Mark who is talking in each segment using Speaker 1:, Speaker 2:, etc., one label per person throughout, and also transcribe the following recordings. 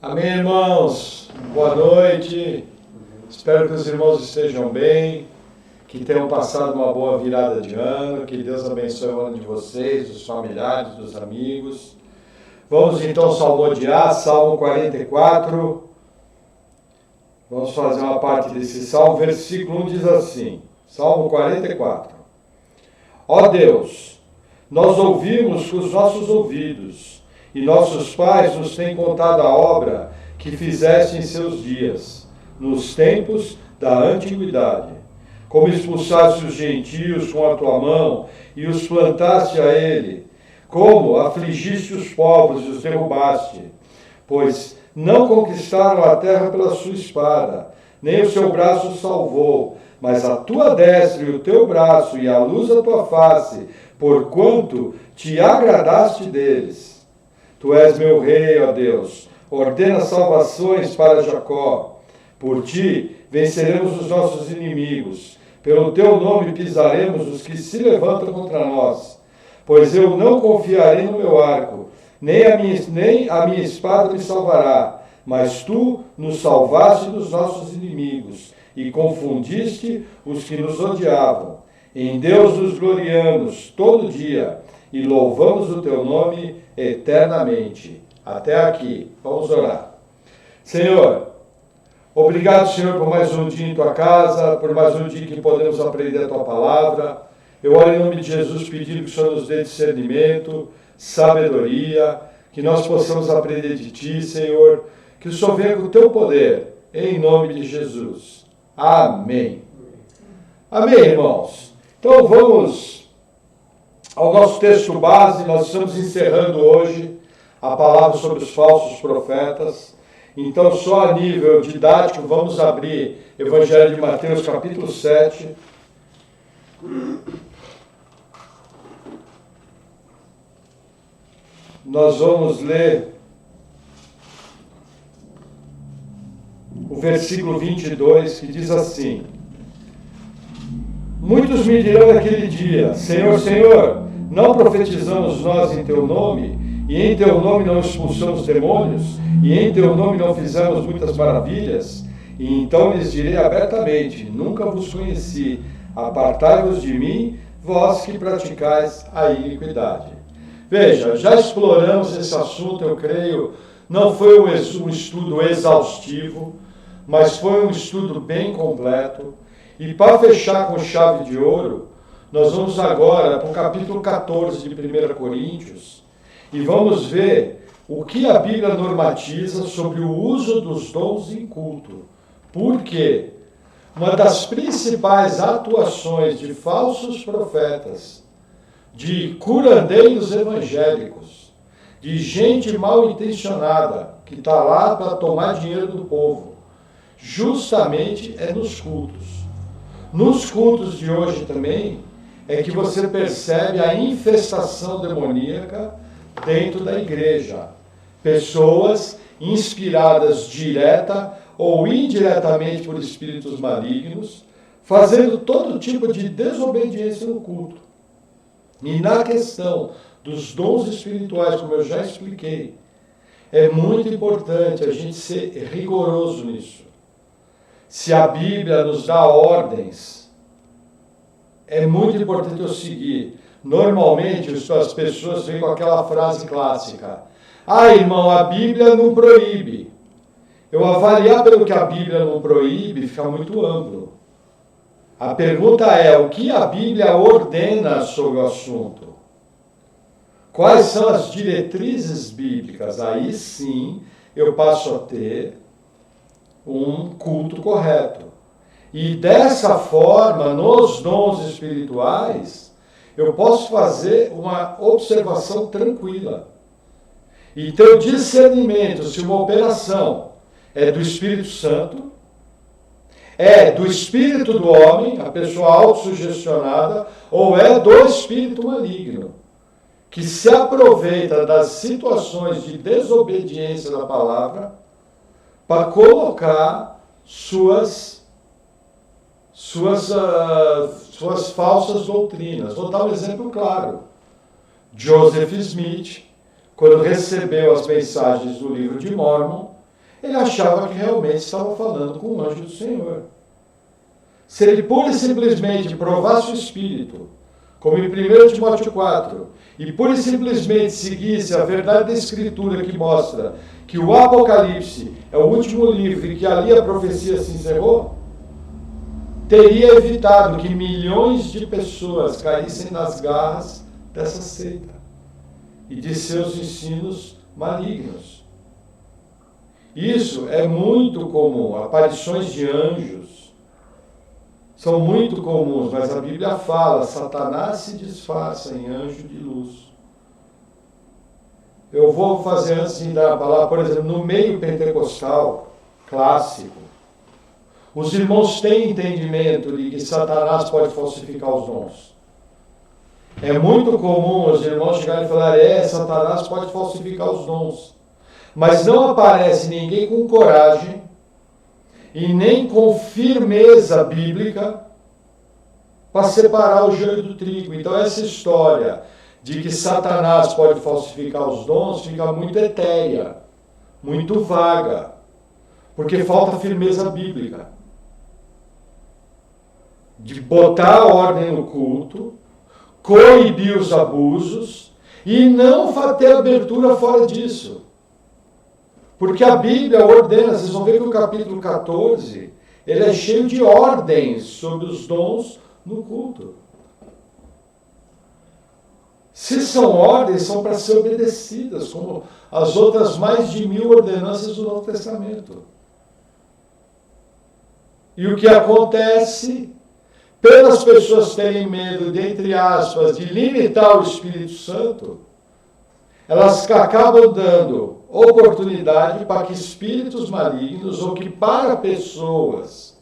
Speaker 1: Amém, irmãos? Boa noite. Espero que os irmãos estejam bem, que tenham passado uma boa virada de ano, que Deus abençoe o ano de vocês, dos familiares, dos amigos. Vamos então salmodiar, Salmo 44. Vamos fazer uma parte desse salmo. Versículo 1 diz assim, Salmo 44. Ó Deus, nós ouvimos com os nossos ouvidos, e nossos pais nos têm contado a obra que fizeste em seus dias, nos tempos da antiguidade. Como expulsaste os gentios com a tua mão e os plantaste a ele, como afligiste os povos e os derrubaste, pois não conquistaram a terra pela sua espada, nem o seu braço salvou, mas a tua destra e o teu braço e a luz da tua face, porquanto te agradaste deles. Tu és meu rei, ó Deus, ordena salvações para Jacó. Por ti venceremos os nossos inimigos, pelo teu nome pisaremos os que se levantam contra nós. Pois eu não confiarei no meu arco, nem a minha espada me salvará, mas tu nos salvaste dos nossos inimigos, e confundiste os que nos odiavam. Em Deus nos gloriamos todo dia, e louvamos o teu nome eternamente. Até aqui. Vamos orar. Senhor, obrigado, Senhor, por mais um dia em tua casa, por mais um dia que podemos aprender a tua palavra. Eu oro em nome de Jesus pedindo que o Senhor nos dê discernimento, sabedoria, que nós possamos aprender de ti, Senhor, que o Senhor venha com o teu poder, em nome de Jesus. Amém. Amém, irmãos. Então vamos ao nosso texto base. Nós estamos encerrando hoje a palavra sobre os falsos profetas. Então, só a nível didático, vamos abrir Evangelho de Mateus, capítulo 7. Nós vamos ler o versículo 22, que diz assim: Muitos me dirão naquele dia, Senhor, Senhor, não profetizamos nós em teu nome, e em teu nome não expulsamos demônios, e em teu nome não fizemos muitas maravilhas? E então lhes direi abertamente, nunca vos conheci, apartai-vos de mim, vós que praticais a iniquidade. Veja, já exploramos esse assunto, eu creio, não foi um estudo exaustivo, mas foi um estudo bem completo. E para fechar com chave de ouro, nós vamos agora para o capítulo 14 de 1 Coríntios e vamos ver o que a Bíblia normatiza sobre o uso dos dons em culto. Por quê? Uma das principais atuações de falsos profetas, de curandeiros evangélicos, de gente mal intencionada que está lá para tomar dinheiro do povo, justamente é nos cultos. Nos cultos de hoje também é que você percebe a infestação demoníaca dentro da igreja. Pessoas inspiradas direta ou indiretamente por espíritos malignos, fazendo todo tipo de desobediência no culto. E na questão dos dons espirituais, como eu já expliquei, é muito importante a gente ser rigoroso nisso. Se a Bíblia nos dá ordens, é muito importante eu seguir. Normalmente as pessoas vêm com aquela frase clássica: ah, irmão, a Bíblia não proíbe. Eu avaliar pelo que a Bíblia não proíbe fica muito amplo. A pergunta é, o que a Bíblia ordena sobre o assunto? Quais são as diretrizes bíblicas? Aí sim eu passo a ter um culto correto. E dessa forma, nos dons espirituais, eu posso fazer uma observação tranquila. E ter o discernimento se uma operação é do Espírito Santo, é do espírito do homem, a pessoa autossugestionada, ou é do espírito maligno, que se aproveita das situações de desobediência da palavra para colocar suas falsas doutrinas. Vou dar um exemplo claro. Joseph Smith, quando recebeu as mensagens do livro de Mormon, ele achava que realmente estava falando com o anjo do Senhor. Se ele pura e simplesmente provasse o Espírito, como em 1 Timóteo 4, e pura e simplesmente seguisse a verdade da Escritura que mostra que o Apocalipse é o último livro e que ali a profecia se encerrou, teria evitado que milhões de pessoas caíssem nas garras dessa seita e de seus ensinos malignos. Isso é muito comum, aparições de anjos são muito comuns, mas a Bíblia fala, Satanás se disfarça em anjo de luz. Eu vou fazer antes de dar a palavra, por exemplo, no meio pentecostal clássico, os irmãos têm entendimento de que Satanás pode falsificar os dons. É muito comum os irmãos chegarem e falarem, Satanás pode falsificar os dons. Mas não aparece ninguém com coragem e nem com firmeza bíblica para separar o joio do trigo. Então essa história de que Satanás pode falsificar os dons fica muito etérea, muito vaga, porque falta firmeza bíblica. De botar a ordem no culto, coibir os abusos e não ter abertura fora disso. Porque a Bíblia ordena, vocês vão ver que o capítulo 14, ele é cheio de ordens sobre os dons no culto. Se são ordens, são para ser obedecidas, como as outras mais de 1000 ordenanças do Novo Testamento. E o que acontece, pelas pessoas terem medo de, entre aspas, de limitar o Espírito Santo, elas acabam dando oportunidade para que espíritos malignos, ou que para pessoas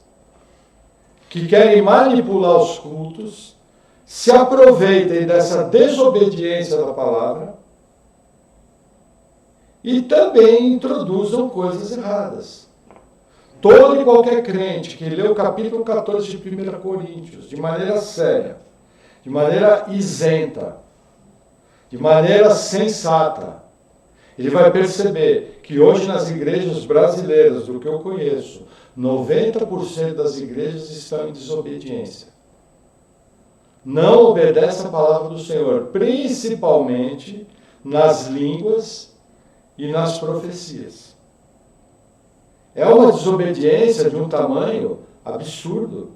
Speaker 1: que querem manipular os cultos, se aproveitem dessa desobediência da palavra e também introduzam coisas erradas. Todo e qualquer crente que lê o capítulo 14 de 1 Coríntios, de maneira séria, de maneira isenta, de maneira sensata, ele vai perceber que hoje nas igrejas brasileiras, do que eu conheço, 90% das igrejas estão em desobediência. Não obedece a palavra do Senhor, principalmente nas línguas e nas profecias. É uma desobediência de um tamanho absurdo.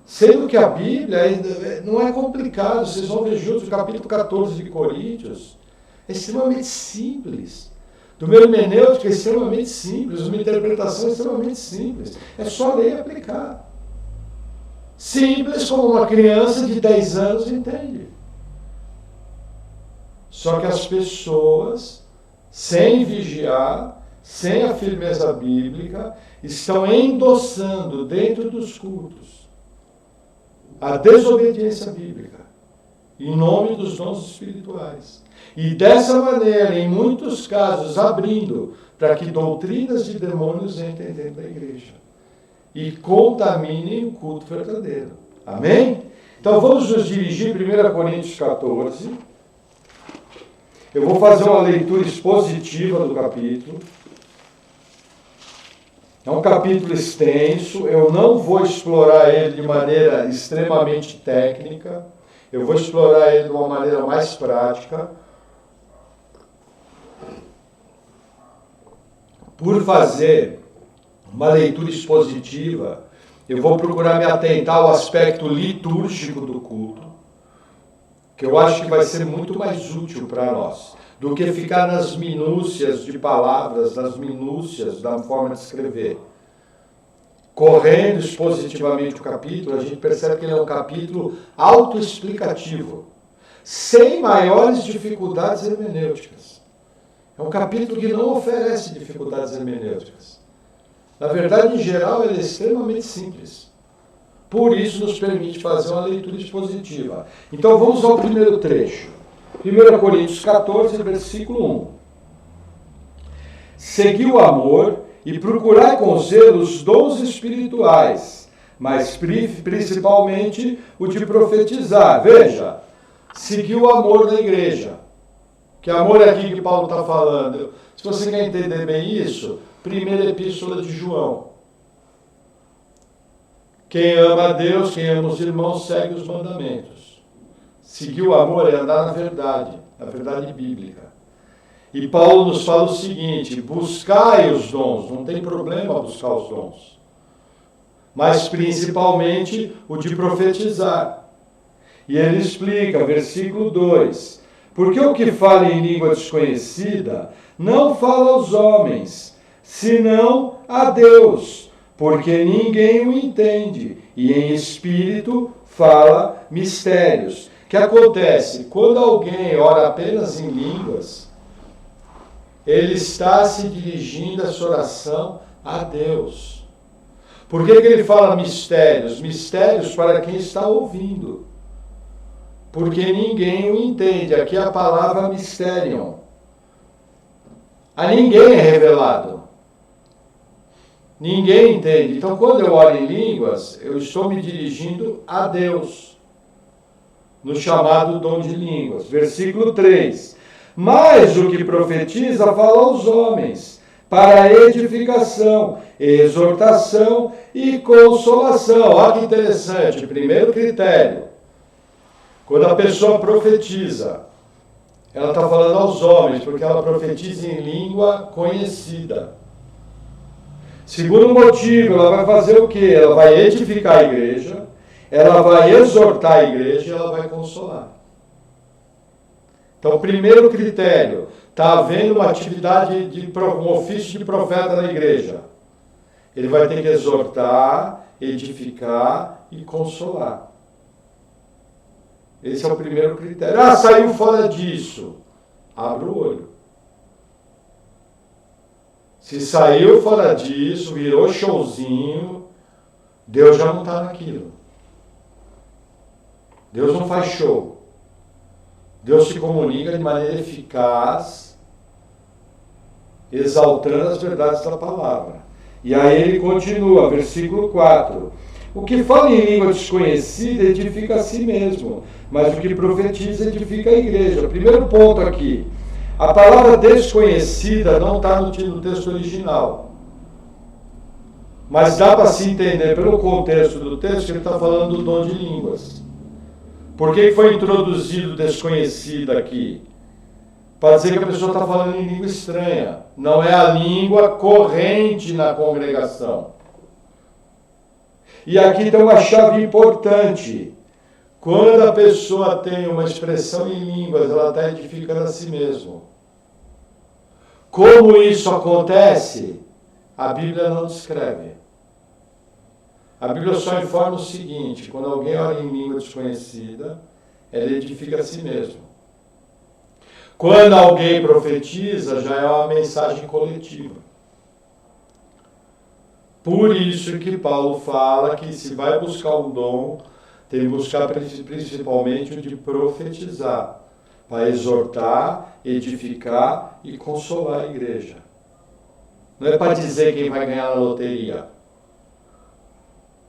Speaker 1: Sendo que a Bíblia não é complicado, vocês vão ver juntos o capítulo 14 de Coríntios, é extremamente simples. Do meu hermenêutica é extremamente simples, uma interpretação é extremamente simples. É só ler e aplicar. Simples como uma criança de 10 anos entende. Só que as pessoas, sem vigiar, sem a firmeza bíblica, estão endossando dentro dos cultos a desobediência bíblica, em nome dos dons espirituais. E dessa maneira, em muitos casos, abrindo para que doutrinas de demônios entrem dentro da igreja e contaminem o culto verdadeiro. Amém? Então vamos nos dirigir a 1 Coríntios 14. Eu vou fazer uma leitura expositiva do capítulo. É um capítulo extenso, eu não vou explorar ele de maneira extremamente técnica, eu vou explorar ele de uma maneira mais prática. Por fazer uma leitura expositiva, eu vou procurar me atentar ao aspecto litúrgico do culto, que eu acho que vai ser muito mais útil para nós, do que ficar nas minúcias de palavras, nas minúcias da forma de escrever. Correndo expositivamente o capítulo, a gente percebe que ele é um capítulo autoexplicativo, sem maiores dificuldades hermenêuticas. É um capítulo que não oferece dificuldades hermenêuticas. Na verdade, em geral, ele é extremamente simples. Por isso, nos permite fazer uma leitura expositiva. Então, vamos ao primeiro trecho. 1 Coríntios 14, versículo 1. Segui o amor e procurai com zelo os dons espirituais, mas principalmente o de profetizar. Veja, segui o amor da igreja. Que amor é aqui que Paulo está falando? Se você quer entender bem isso, primeira epístola de João. Quem ama a Deus, quem ama os irmãos, segue os mandamentos. Seguir o amor é andar na verdade bíblica. E Paulo nos fala o seguinte: buscai os dons, não tem problema buscar os dons, mas principalmente o de profetizar. E ele explica, versículo 2, porque o que fala em língua desconhecida não fala aos homens, senão a Deus, porque ninguém o entende, e em espírito fala mistérios. O que acontece? Quando alguém ora apenas em línguas, ele está se dirigindo essa oração a Deus. Por que ele fala mistérios? Mistérios para quem está ouvindo. Porque ninguém o entende. Aqui é a palavra mysterion. A ninguém é revelado. Ninguém entende. Então, quando eu oro em línguas, eu estou me dirigindo a Deus, no chamado dom de línguas. Versículo 3. Mas o que profetiza fala aos homens, para edificação, exortação e consolação. Olha que interessante. Primeiro critério. Quando a pessoa profetiza, ela está falando aos homens, porque ela profetiza em língua conhecida. Segundo motivo, ela vai fazer o quê? Ela vai edificar a igreja, ela vai exortar a igreja e ela vai consolar. Então, primeiro critério, está havendo uma atividade, um ofício de profeta na igreja. Ele vai ter que exortar, edificar e consolar. Esse é o primeiro critério. Ah, saiu fora disso. Abre o olho. Se saiu fora disso, virou showzinho, Deus já não está naquilo. Deus não faz show. Deus se comunica de maneira eficaz, exaltando as verdades da palavra. E aí ele continua, versículo 4. O que fala em língua desconhecida edifica a si mesmo, mas o que profetiza edifica a igreja. Primeiro ponto aqui. A palavra desconhecida não está no texto original. Mas dá para se entender pelo contexto do texto que ele está falando do dom de línguas. Por que foi introduzido desconhecida aqui? Para dizer que a pessoa está falando em língua estranha. Não é a língua corrente na congregação. E aqui tem uma chave importante. Quando a pessoa tem uma expressão em línguas, ela está edificando a si mesmo. Como isso acontece? A Bíblia não descreve. A Bíblia só informa o seguinte: quando alguém ora em língua desconhecida, ela edifica a si mesmo. Quando alguém profetiza, já é uma mensagem coletiva. Por isso que Paulo fala que se vai buscar um dom, tem que buscar principalmente o de profetizar, para exortar, edificar e consolar a igreja. Não é para dizer quem vai ganhar na loteria.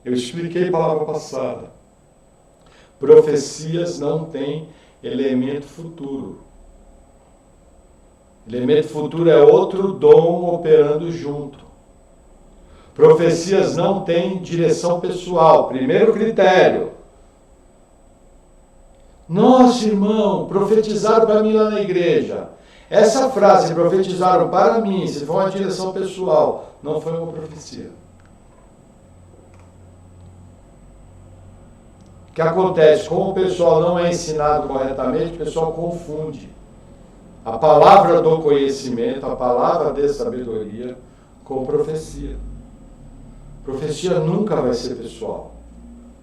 Speaker 1: Eu expliquei palavra passada. Profecias não têm elemento futuro. Elemento futuro é outro dom operando junto. Profecias não têm direção pessoal. Primeiro critério. Nossa, irmão, profetizaram para mim lá na igreja. Essa frase, profetizaram para mim, se for uma direção pessoal, não foi uma profecia. O que acontece? Como o pessoal não é ensinado corretamente, o pessoal confunde a palavra do conhecimento, a palavra de sabedoria, com profecia. Profecia nunca vai ser pessoal,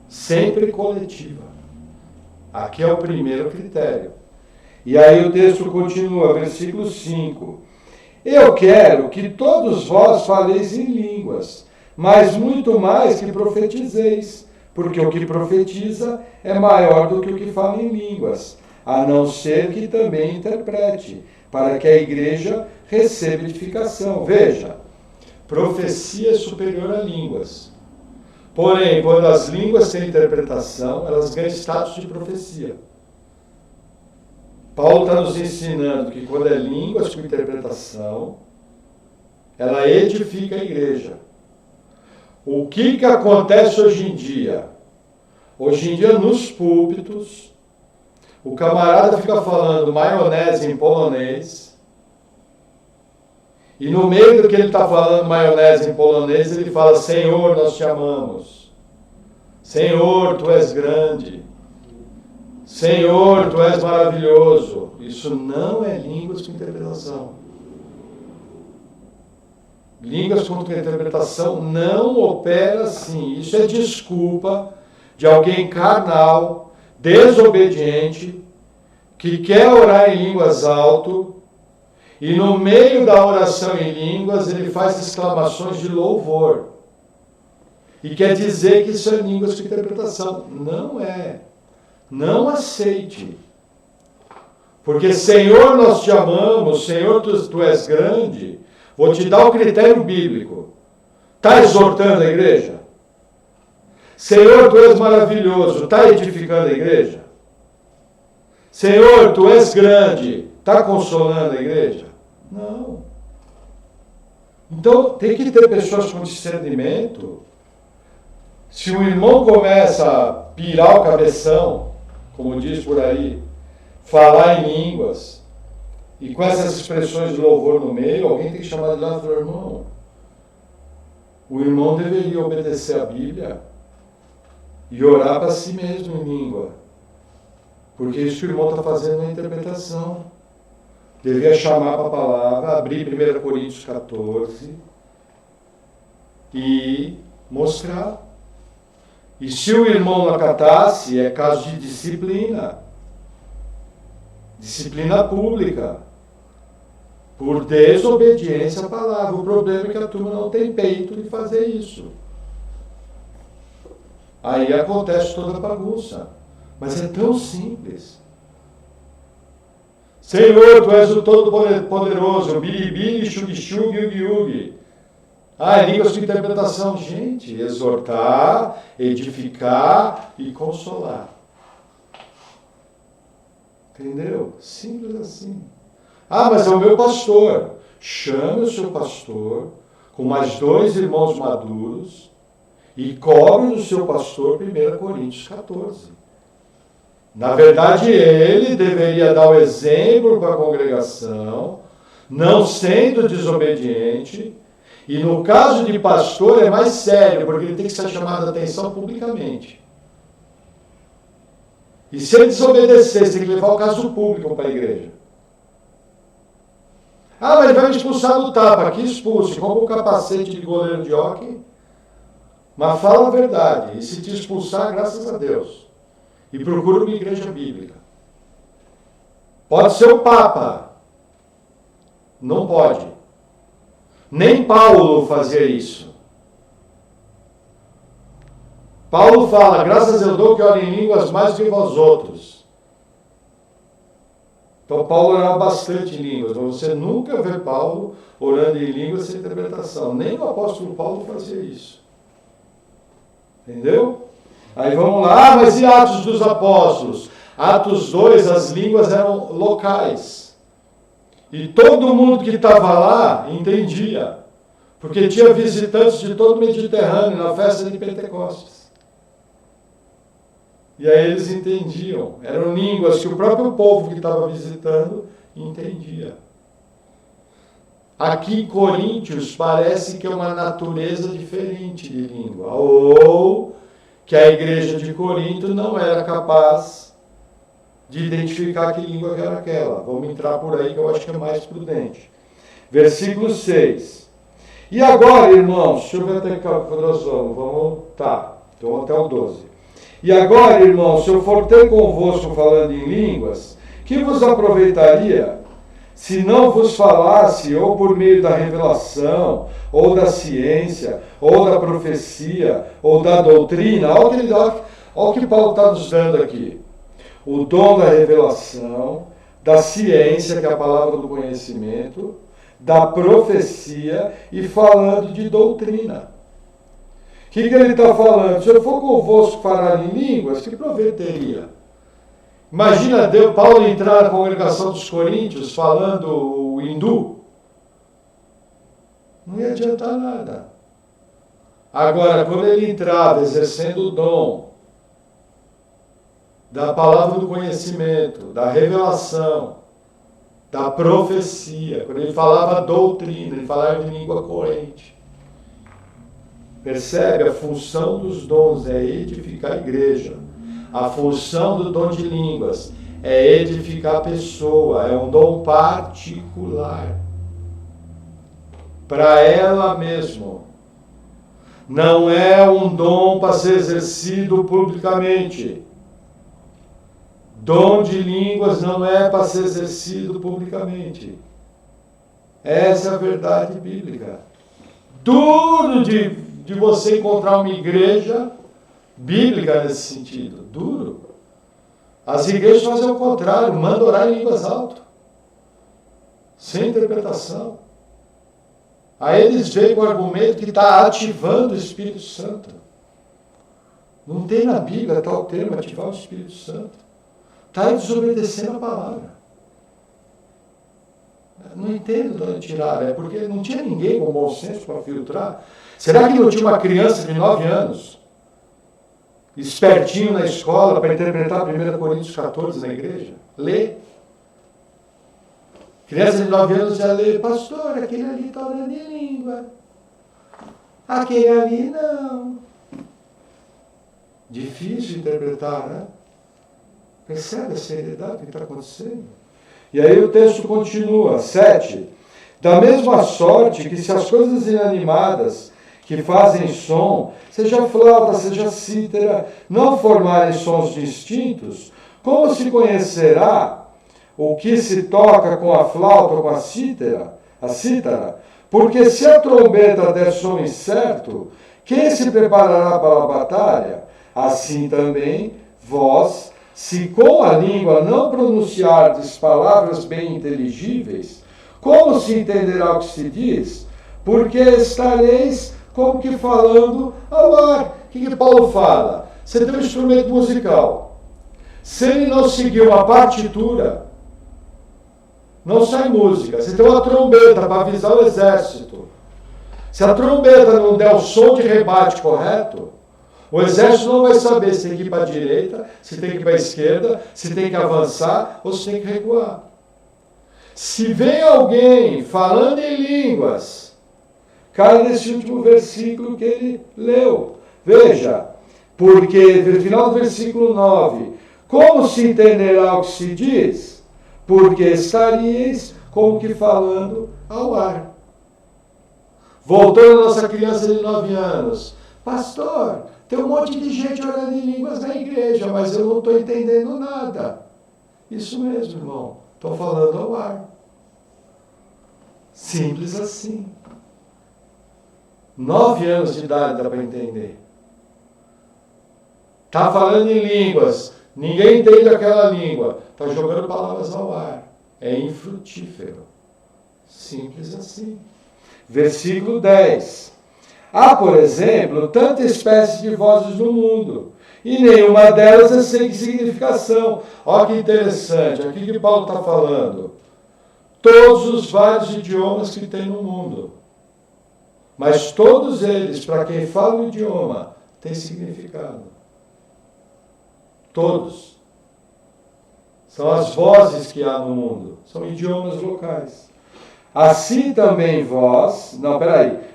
Speaker 1: sempre coletiva. Aqui é o primeiro critério. E aí o texto continua, versículo 5. Eu quero que todos vós faleis em línguas, mas muito mais que profetizeis, porque o que profetiza é maior do que o que fala em línguas, a não ser que também interprete, para que a igreja receba edificação. Veja, profecia é superior a línguas. Porém, quando as línguas têm interpretação, elas ganham status de profecia. Paulo está nos ensinando que quando é línguas com interpretação, ela edifica a igreja. O que acontece hoje em dia? Hoje em dia, nos púlpitos, o camarada fica falando maionese em polonês, e no meio do que ele está falando maionese em polonês, ele fala: Senhor, nós te amamos. Senhor, tu és grande. Senhor, tu és maravilhoso. Isso não é línguas com interpretação. Línguas com interpretação não opera assim. Isso é desculpa de alguém carnal, desobediente, que quer orar em línguas alto, e no meio da oração em línguas ele faz exclamações de louvor. E quer dizer que isso é línguas com interpretação. Não é. Não aceite. Porque, Senhor, nós te amamos, Senhor, tu és grande. Vou te dar o critério bíblico. Está exortando a igreja? Senhor, tu és maravilhoso. Está edificando a igreja? Senhor, tu és grande. Está consolando a igreja? Não. Então, tem que ter pessoas com discernimento. Se um irmão começa a pirar o cabeção, como diz por aí, falar em línguas, e com essas expressões de louvor no meio, alguém tem que chamar de lá e falar: irmão, o irmão deveria obedecer a Bíblia e orar para si mesmo em língua. Porque isso que o irmão está fazendo é interpretação. Devia chamar para a palavra, abrir 1 Coríntios 14 e mostrar. E se o irmão não acatasse, é caso de disciplina. Disciplina pública. Por desobediência à palavra. O problema é que a turma não tem peito de fazer isso. Aí acontece toda a bagunça. Mas é tão simples. Senhor, tu és o Todo-Poderoso, biribiri, chugi-chugi, yugi-yugi. É línguas de interpretação. Gente, exortar, edificar e consolar. Entendeu? Simples assim. Mas é o meu pastor. Chame o seu pastor com mais 2 irmãos maduros e cobre do seu pastor 1 Coríntios 14. Na verdade, ele deveria dar o exemplo para a congregação, não sendo desobediente. E no caso de pastor é mais sério, porque ele tem que ser chamado a atenção publicamente. E se ele desobedecer, você tem que levar o caso público para a igreja. Mas ele vai me expulsar do tapa. Que expulse, compra um capacete de goleiro de hóquei, mas fala a verdade. E se te expulsar, graças a Deus. E procura uma igreja bíblica. Pode ser o Papa. Não pode. Nem Paulo fazia isso. Paulo fala: graças eu dou que oro em línguas mais do que vós outros. Então Paulo orava bastante em línguas, mas você nunca vê Paulo orando em línguas sem interpretação. Nem o apóstolo Paulo fazia isso. Entendeu? Aí vamos lá, mas e Atos dos Apóstolos? Atos 2, as línguas eram locais. E todo mundo que estava lá entendia. Porque tinha visitantes de todo o Mediterrâneo na festa de Pentecostes. E aí eles entendiam. Eram línguas que o próprio povo que estava visitando entendia. Aqui em Coríntios parece que é uma natureza diferente de língua. Ou que a igreja de Corinto não era capaz de identificar que língua era aquela. Vamos entrar por aí que eu acho que é mais prudente. Versículo 6. E agora, irmãos, deixa eu ver até que nós vamos. Tá, então até o 12. E agora, irmãos, se eu for ter convosco falando em línguas, que vos aproveitaria se não vos falasse ou por meio da revelação, ou da ciência, ou da profecia, ou da doutrina? Olha o que Paulo está nos dando aqui. O dom da revelação, da ciência, que é a palavra do conhecimento, da profecia e falando de doutrina. O que ele está falando? Se eu for convosco falar em línguas, que proveito teria? Imagina Paulo entrar na congregação dos coríntios falando o hindu. Não ia adiantar nada. Agora, quando ele entrava exercendo o dom da palavra do conhecimento, da revelação, da profecia, quando ele falava doutrina, ele falava em língua corrente. Percebe? A função dos dons é edificar a igreja. A função do dom de línguas é edificar a pessoa, é um dom particular. Para ela mesma. Não é um dom para ser exercido publicamente. Dom de línguas não é para ser exercido publicamente. Essa é a verdade bíblica. Duro de você encontrar uma igreja bíblica nesse sentido. Duro. As igrejas fazem o contrário, mandam orar em línguas altas. Sem interpretação. Aí eles veem com o argumento que está ativando o Espírito Santo. Não tem na Bíblia tal termo, ativar o Espírito Santo. Está desobedecendo a palavra. Não entendo de onde tiraram, é porque não tinha ninguém com bom senso para filtrar. Será que não tinha uma criança de 9 anos, espertinho na escola, para interpretar 1 Coríntios 14 na igreja? Lê. Criança de 9 anos já lê, pastor, aquele ali está orando em língua. Aquele ali não. Difícil interpretar, né? Percebe a seriedade do que está acontecendo? E aí o texto continua, 7. Da mesma sorte que se as coisas inanimadas que fazem som, seja flauta, seja cítara, não formarem sons distintos, como se conhecerá o que se toca com a flauta ou com a cítara? Porque se a trombeta der som incerto, quem se preparará para a batalha? Assim também, vós, se com a língua não pronunciardes palavras bem inteligíveis, como se entenderá o que se diz? Porque estareis como que falando ao ar. O que Paulo fala? Você tem um instrumento musical. Se ele não seguir uma partitura, não sai música. Você tem uma trombeta para avisar o exército. Se a trombeta não der o som de rebate correto, o exército não vai saber se tem que ir para a direita, se tem que ir para a esquerda, se tem que avançar ou se tem que recuar. Se vem alguém falando em línguas, cai nesse último versículo que ele leu. Veja, porque, no final do versículo 9, como se entenderá o que se diz? Porque estaríeis como que falando ao ar. Voltando à nossa criança de 9 anos. Pastor, tem um monte de gente orando em línguas na igreja, mas eu não estou entendendo nada. Isso mesmo, irmão. Estou falando ao ar. Simples assim. 9 anos de idade dá para entender. Está falando em línguas. Ninguém entende aquela língua. Está jogando palavras ao ar. É infrutífero. Simples assim. Versículo 10. Há, por exemplo, tanta espécie de vozes no mundo, e nenhuma delas é sem significação. Olha que interessante, aqui que Paulo está falando. Todos os vários idiomas que tem no mundo. Mas todos eles, para quem fala o idioma, têm significado. Todos. São as vozes que há no mundo. São idiomas locais. Assim também vós...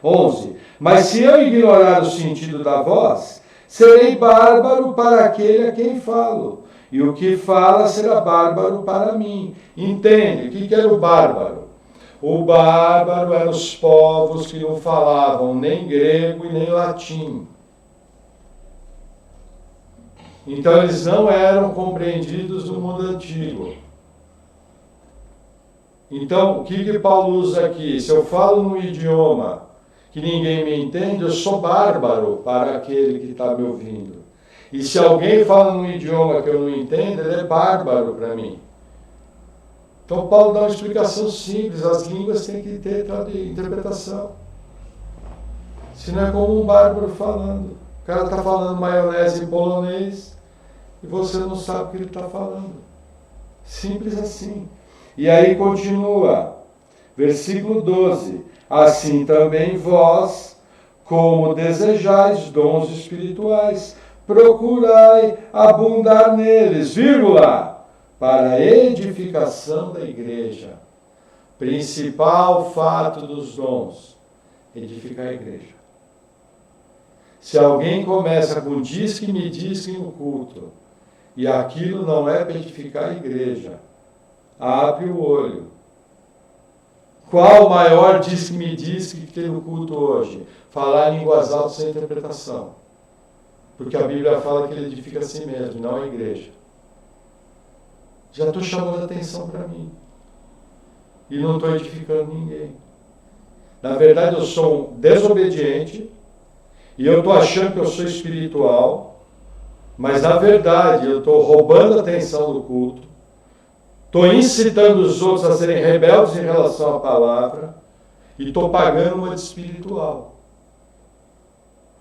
Speaker 1: 11. Mas se eu ignorar o sentido da voz, serei bárbaro para aquele a quem falo. E o que fala será bárbaro para mim. Entende? O que era o bárbaro? O bárbaro eram os povos que não falavam nem grego e nem latim. Então eles não eram compreendidos no mundo antigo. Então, o que Paulo usa aqui? Se eu falo num idioma que ninguém me entende, eu sou bárbaro para aquele que está me ouvindo. E se alguém fala num idioma que eu não entendo, ele é bárbaro para mim. Então Paulo dá uma explicação simples, as línguas têm que ter interpretação. Senão é como um bárbaro falando. O cara está falando maionese em polonês e você não sabe o que ele está falando. Simples assim. E aí continua, versículo 12. Assim também vós, como desejais dons espirituais, procurai abundar neles, vírgula, para a edificação da igreja. Principal fato dos dons, edificar a igreja. Se alguém começa com diz que me diz no culto, e aquilo não é para edificar a igreja, abre o olho. Qual o maior diz que me diz que tem no culto hoje? Falar em línguas altas sem interpretação. Porque a Bíblia fala que ele edifica a si mesmo, não a igreja. Já estou chamando a atenção para mim. E não estou edificando ninguém. Na verdade, eu sou um desobediente, e eu estou achando que eu sou espiritual, mas na verdade eu estou roubando a atenção do culto, estou incitando os outros a serem rebeldes em relação à palavra, e estou pagando uma de espiritual.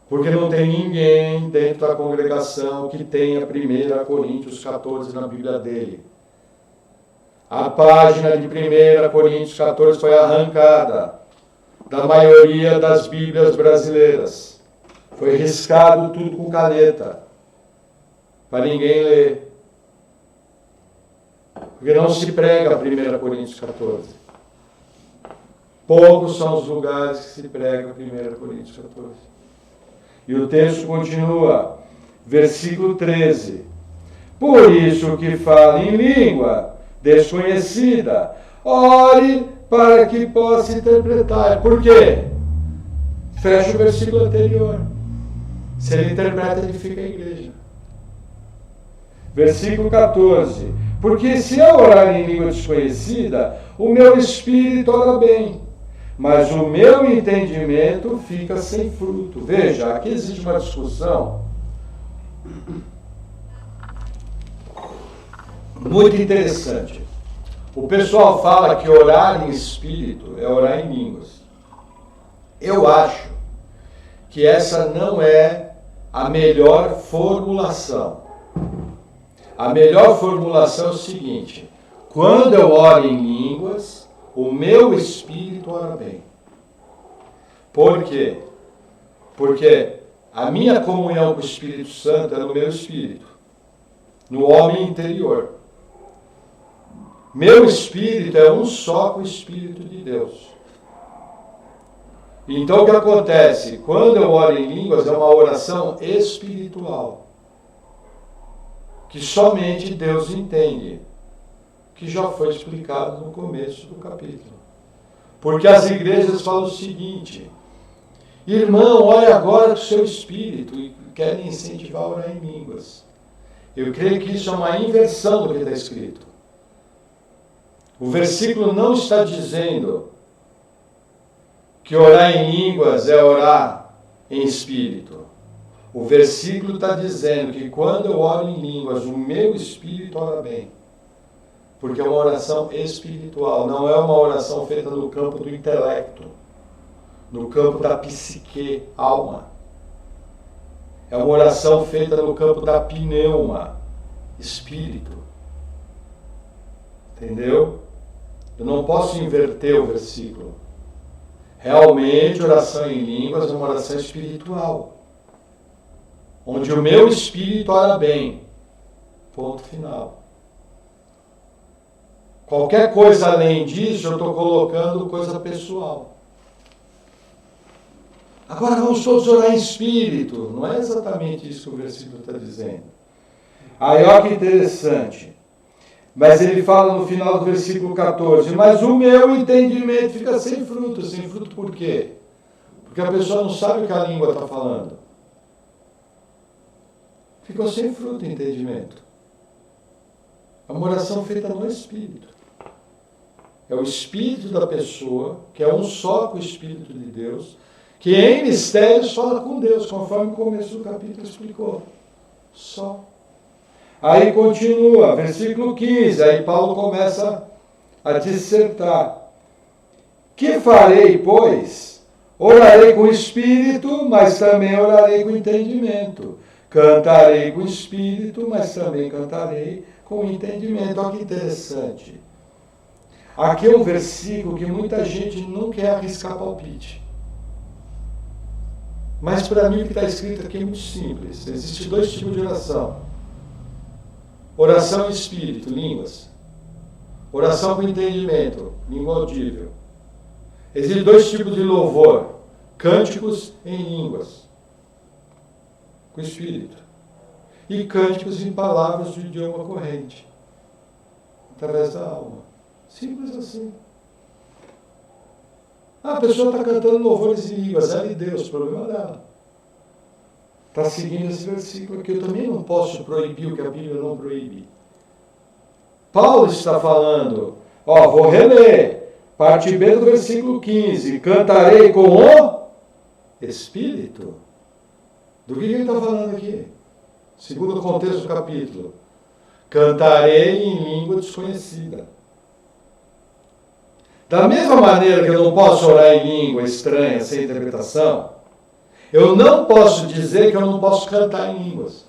Speaker 1: Porque não tem ninguém dentro da congregação que tenha 1 Coríntios 14 na Bíblia dele. A página de 1 Coríntios 14 foi arrancada da maioria das Bíblias brasileiras. Foi riscado tudo com caneta, para ninguém ler. Porque não se prega 1 Coríntios 14. Poucos são os lugares que se prega 1 Coríntios 14. E o texto continua, versículo 13. Por isso que fala em língua desconhecida, ore para que possa interpretar. Por quê? Fecha o versículo anterior. Se ele interpreta, edifica a igreja. Versículo 14. Porque se eu orar em língua desconhecida, o meu espírito ora bem, mas o meu entendimento fica sem fruto. Veja, aqui existe uma discussão muito interessante. O pessoal fala que orar em espírito é orar em línguas. Eu acho que essa não é a melhor formulação. A melhor formulação é o seguinte: quando eu oro em línguas, o meu espírito ora bem. Por quê? Porque a minha comunhão com o Espírito Santo é no meu espírito, no homem interior. Meu espírito é um só com o Espírito de Deus. Então o que acontece? Quando eu oro em línguas, é uma oração espiritual, que somente Deus entende, que já foi explicado no começo do capítulo. Porque as igrejas falam o seguinte: irmão, ore agora com o seu espírito, e querem incentivar a orar em línguas. Eu creio que isso é uma inversão do que está escrito. O versículo não está dizendo que orar em línguas é orar em espírito. O versículo está dizendo que quando eu oro em línguas, o meu espírito ora bem. Porque é uma oração espiritual, não é uma oração feita no campo do intelecto, no campo da psique, alma. É uma oração feita no campo da pneuma, espírito. Entendeu? Eu não posso inverter o versículo. Realmente, oração em línguas é uma oração espiritual, onde o meu espírito ora bem. Ponto final. Qualquer coisa além disso, eu estou colocando coisa pessoal. Agora vamos todos orar em espírito. Não é exatamente isso que o versículo está dizendo. Aí olha que interessante. Mas ele fala no final do versículo 14, mas o meu entendimento fica sem fruto. Sem fruto por quê? Porque a pessoa não sabe o que a língua está falando. Ficou sem fruto o entendimento. É uma oração feita no Espírito. É o Espírito da pessoa, que é um só com o Espírito de Deus, que em mistérios fala com Deus, conforme o começo do capítulo explicou. Só. Aí continua, versículo 15, aí Paulo começa a dissertar. Que farei, pois? Orarei com o espírito, mas também orarei com entendimento. Cantarei com o espírito, mas também cantarei com entendimento. Olha que interessante. Aqui é um versículo que muita gente não quer arriscar palpite. Mas para mim o que está escrito aqui é muito simples. Existem dois tipos de oração. Oração em espírito, línguas. Oração com entendimento, língua audível. Existem dois tipos de louvor. Cânticos em línguas, com espírito. E cânticos em palavras do idioma corrente, através da alma. Simples assim. A pessoa está cantando louvores em línguas, ela e Deus, o problema dela. Está seguindo esse versículo aqui. Eu também não posso proibir o que a Bíblia não proíbe. Paulo está falando, vou reler, parte B do versículo 15, cantarei com o Espírito. Do que ele está falando aqui? Segundo o contexto do capítulo. Cantarei em língua desconhecida. Da mesma maneira que eu não posso orar em língua estranha, sem interpretação, eu não posso dizer que eu não posso cantar em línguas.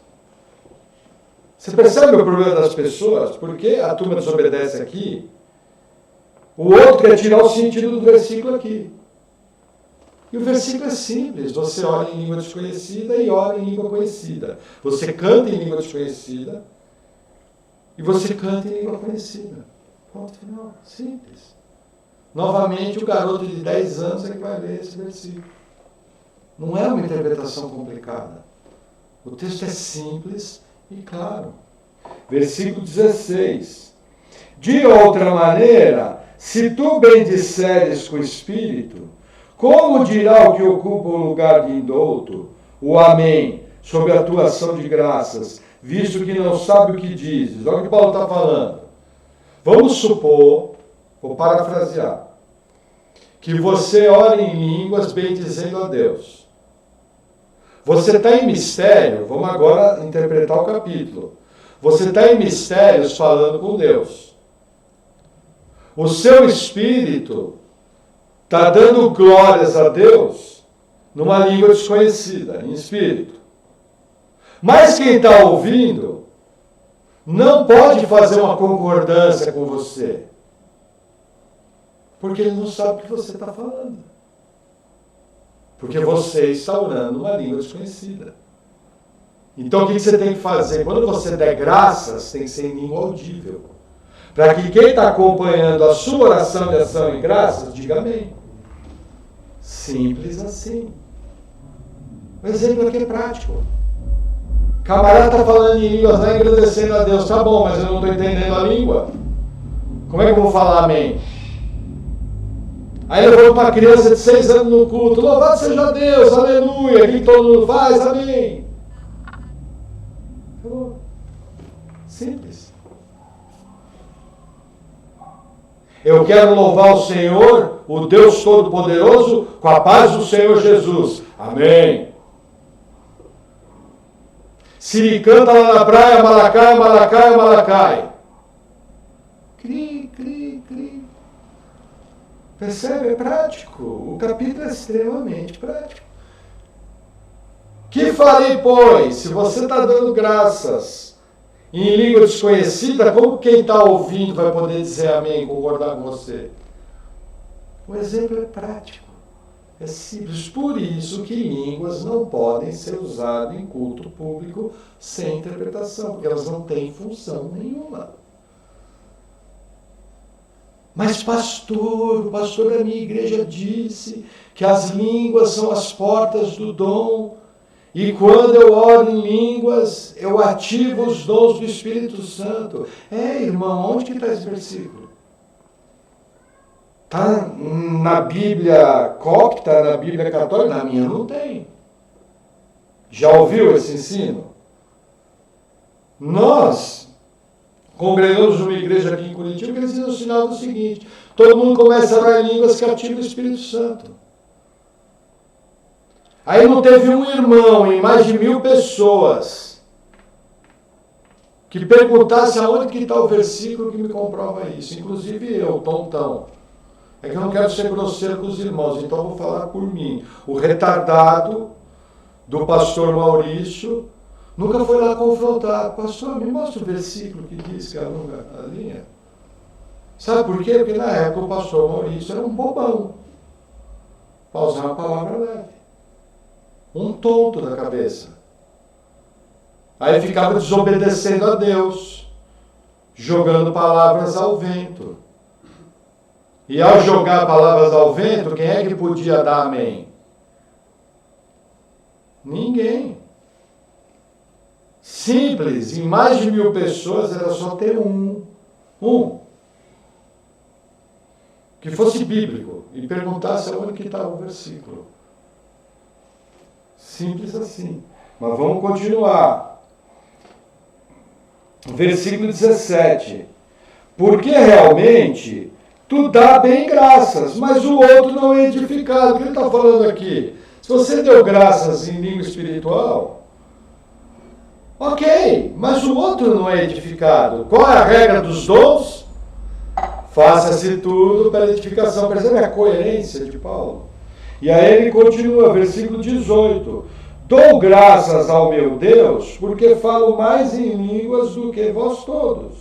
Speaker 1: Você percebe o problema das pessoas? Porque a turma desobedece aqui, o outro quer tirar o sentido do versículo aqui. E o versículo é simples. Você ora em língua desconhecida e ora em língua conhecida. Você canta em língua desconhecida e você canta em língua conhecida. Ponto final. Simples. Novamente, o garoto de 10 anos é que vai ler esse versículo. Não é uma interpretação complicada. O texto é simples e claro. Versículo 16. De outra maneira, se tu bendisseres com o Espírito, como dirá o que ocupa o lugar de indouto, o Amém, sob a tua ação de graças, visto que não sabe o que dizes? Olha o que Paulo está falando. Vamos supor, vou parafrasear, que você ora em línguas bendizendo a Deus. Você está em mistério, vamos agora interpretar o capítulo. Você está em mistérios falando com Deus. O seu espírito está dando glórias a Deus numa língua desconhecida, em espírito. Mas quem está ouvindo não pode fazer uma concordância com você. Porque ele não sabe o que você está falando. Porque você está orando numa língua desconhecida. Então o que você tem que fazer? Quando você der graças, tem que ser em língua audível. Para que quem está acompanhando a sua oração de ação e graças, diga amém. Simples assim. O exemplo aqui é prático. Camarada está falando em línguas, não é agradecendo a Deus. Tá bom, mas eu não estou entendendo a língua. Como é que eu vou falar amém? Aí levou uma criança de 6 anos no culto. Louvado seja Deus, aleluia. Aqui todo mundo faz, amém. Acabou. Simples. Eu quero louvar o Senhor, o Deus Todo-Poderoso, com a paz do Senhor Jesus. Amém. Se canta lá na praia, Malacai, Malacai, Malacai. Cri, cri, cri. Percebe? É prático. O capítulo é extremamente prático. Que farei, pois, se você está dando graças em língua desconhecida, como quem está ouvindo vai poder dizer amém e concordar com você? O exemplo é prático. É simples. Por isso que línguas não podem ser usadas em culto público sem interpretação, porque elas não têm função nenhuma. Mas o pastor da minha igreja disse que as línguas são as portas do dom. E quando eu oro em línguas, eu ativo os dons do Espírito Santo. Irmão, onde que está esse versículo? Está na Bíblia copta, na Bíblia católica? Na minha não tem. Já ouviu esse ensino? Nós congregamos numa igreja aqui em Curitiba que eles dizem o sinal do seguinte: todo mundo começa a orar em línguas que ativa o Espírito Santo. Aí não teve um irmão em mais de 1000 pessoas que perguntasse aonde que está o versículo que me comprova isso. Inclusive eu, tontão. É que eu não quero ser grosseiro com os irmãos, então eu vou falar por mim. O retardado do pastor Maurício Nunca foi lá confrontar. Pastor, me mostra o versículo que diz que alonga a linha. Sabe por quê? Porque na época o pastor Maurício era um bobão. Para usar uma palavra leve. Um tonto da cabeça. Aí ficava desobedecendo a Deus. Jogando palavras ao vento. E ao jogar palavras ao vento, quem é que podia dar amém? Ninguém. Simples, em mais de 1000 pessoas era só ter um. Que fosse bíblico e perguntasse aonde que estava o versículo. Simples assim. Mas vamos continuar. Versículo 17. Porque realmente tu dá bem graças, mas o outro não é edificado. O que ele está falando aqui? Se você deu graças em língua espiritual, ok, mas o outro não é edificado. Qual é a regra dos dons? Faça-se tudo para edificação. Percebe a coerência de Paulo? E aí ele continua, versículo 18. Dou graças ao meu Deus, porque falo mais em línguas do que vós todos.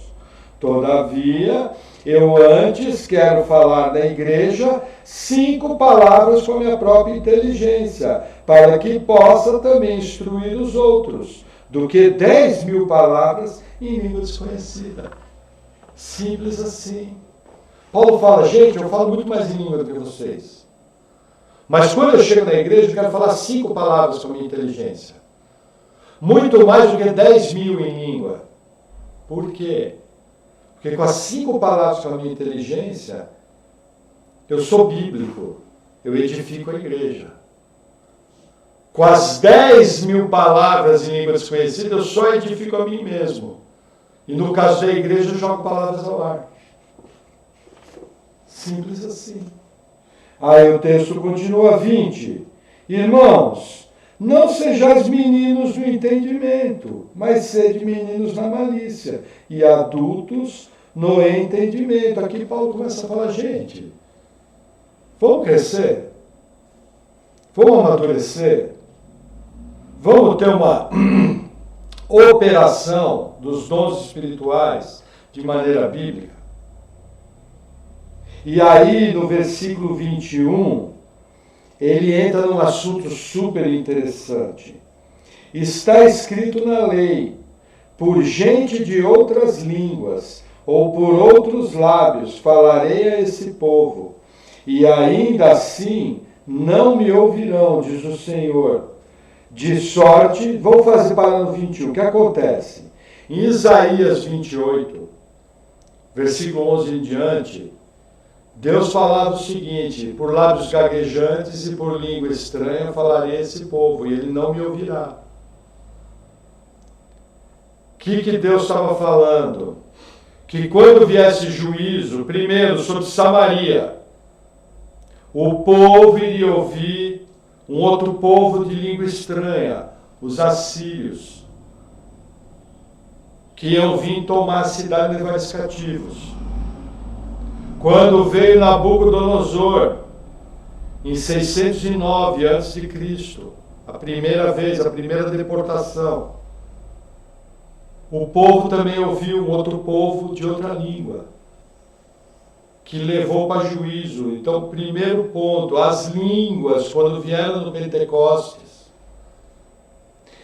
Speaker 1: Todavia, eu antes quero falar na igreja 5 palavras com a minha própria inteligência, para que possa também instruir os outros, do que 10.000 palavras em língua desconhecida. Simples assim. Paulo fala, gente, eu falo muito mais em língua do que vocês. Mas quando eu chego na igreja, eu quero falar 5 palavras com a minha inteligência. Muito mais do que 10.000 em língua. Por quê? Porque com as 5 palavras com a minha inteligência, eu sou bíblico, eu edifico a igreja. Com as 10.000 palavras em língua desconhecida, eu só edifico a mim mesmo. E no caso da igreja, eu jogo palavras ao ar. Simples assim. Aí o texto continua 20. Irmãos, não sejais meninos no entendimento, mas sede meninos na malícia, e adultos no entendimento. Aqui Paulo começa a falar, gente, vamos crescer? Vamos amadurecer? Vamos ter uma operação dos dons espirituais de maneira bíblica? E aí, no versículo 21, ele entra num assunto super interessante. Está escrito na lei, por gente de outras línguas, ou por outros lábios, falarei a esse povo, e ainda assim não me ouvirão, diz o Senhor. De sorte, vou fazer para no 21, o que acontece? Em Isaías 28, versículo 11 em diante, Deus falava o seguinte, por lábios gaguejantes e por língua estranha falarei a esse povo, e ele não me ouvirá. O que Deus estava falando? Que quando viesse juízo, primeiro sobre Samaria, o povo iria ouvir um outro povo de língua estranha, os assírios, que iam vir tomar a cidade e levar eles cativos. Quando veio Nabucodonosor, em 609 a.C., a primeira vez, a primeira deportação, o povo também ouviu um outro povo de outra língua, que levou para juízo. Então, primeiro ponto, as línguas, quando vieram no Pentecostes,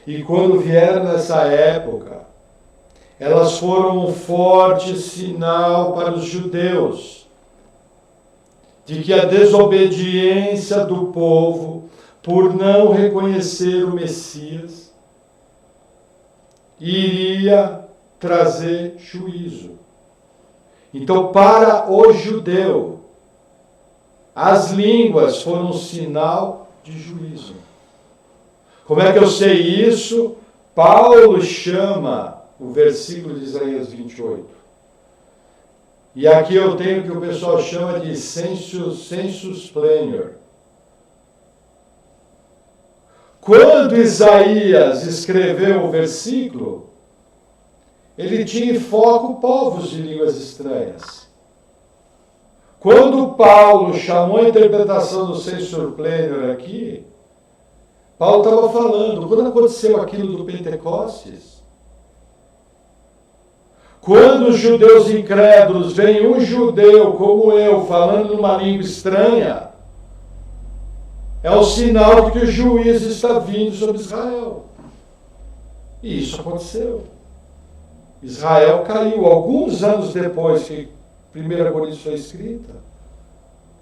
Speaker 1: e quando vieram nessa época, elas foram um forte sinal para os judeus, de que a desobediência do povo, por não reconhecer o Messias, iria trazer juízo. Então, para o judeu, as línguas foram um sinal de juízo. Como é que eu sei isso? Paulo chama o versículo de Isaías 28. E aqui eu tenho o que o pessoal chama de sensus plenior. Quando Isaías escreveu o versículo, ele tinha em foco povos de línguas estranhas. Quando Paulo chamou a interpretação do sensus plenior aqui, Paulo estava falando, quando aconteceu aquilo do Pentecostes, quando os judeus incrédulos veem um judeu como eu falando numa língua estranha, é um sinal de que o juízo está vindo sobre Israel. E isso aconteceu. Israel caiu. Alguns anos depois que 1 Coríntios foi escrita,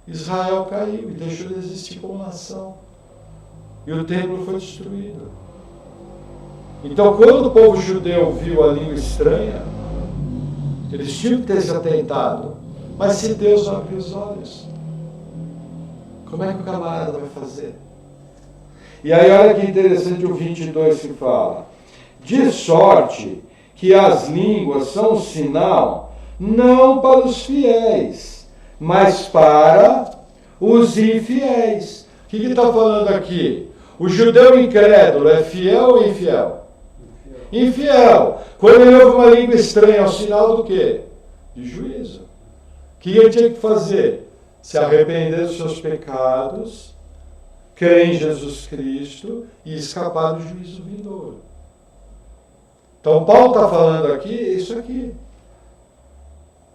Speaker 1: Israel caiu e deixou de existir como nação. E o templo foi destruído. Então, quando o povo judeu viu a língua estranha, eles tinham que ter se atentado. Mas se Deus não abrir os olhos, como é que o camarada vai fazer? E aí olha que interessante o 22 que fala: de sorte que as línguas são um sinal não para os fiéis, mas para os infiéis. O que está falando aqui? O judeu incrédulo é fiel ou infiel? Infiel. Quando ele ouve uma língua estranha, é um sinal do quê? De juízo. O que ele tinha que fazer? Se arrepender dos seus pecados, crer em Jesus Cristo e escapar do juízo vindouro. Então Paulo está falando aqui isso aqui.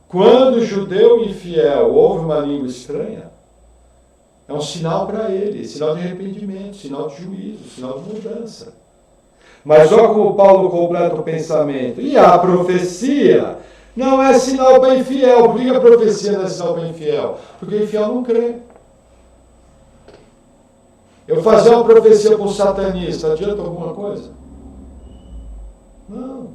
Speaker 1: Quando o judeu infiel ouve uma língua estranha, é um sinal para ele, sinal de arrependimento, sinal de juízo, sinal de mudança. Mas olha como Paulo completa o pensamento. E a profecia não é sinal para infiel. Por que a profecia não é sinal para infiel? Porque o infiel não crê. Eu fazer uma profecia com um satanista, adianta alguma coisa? Não.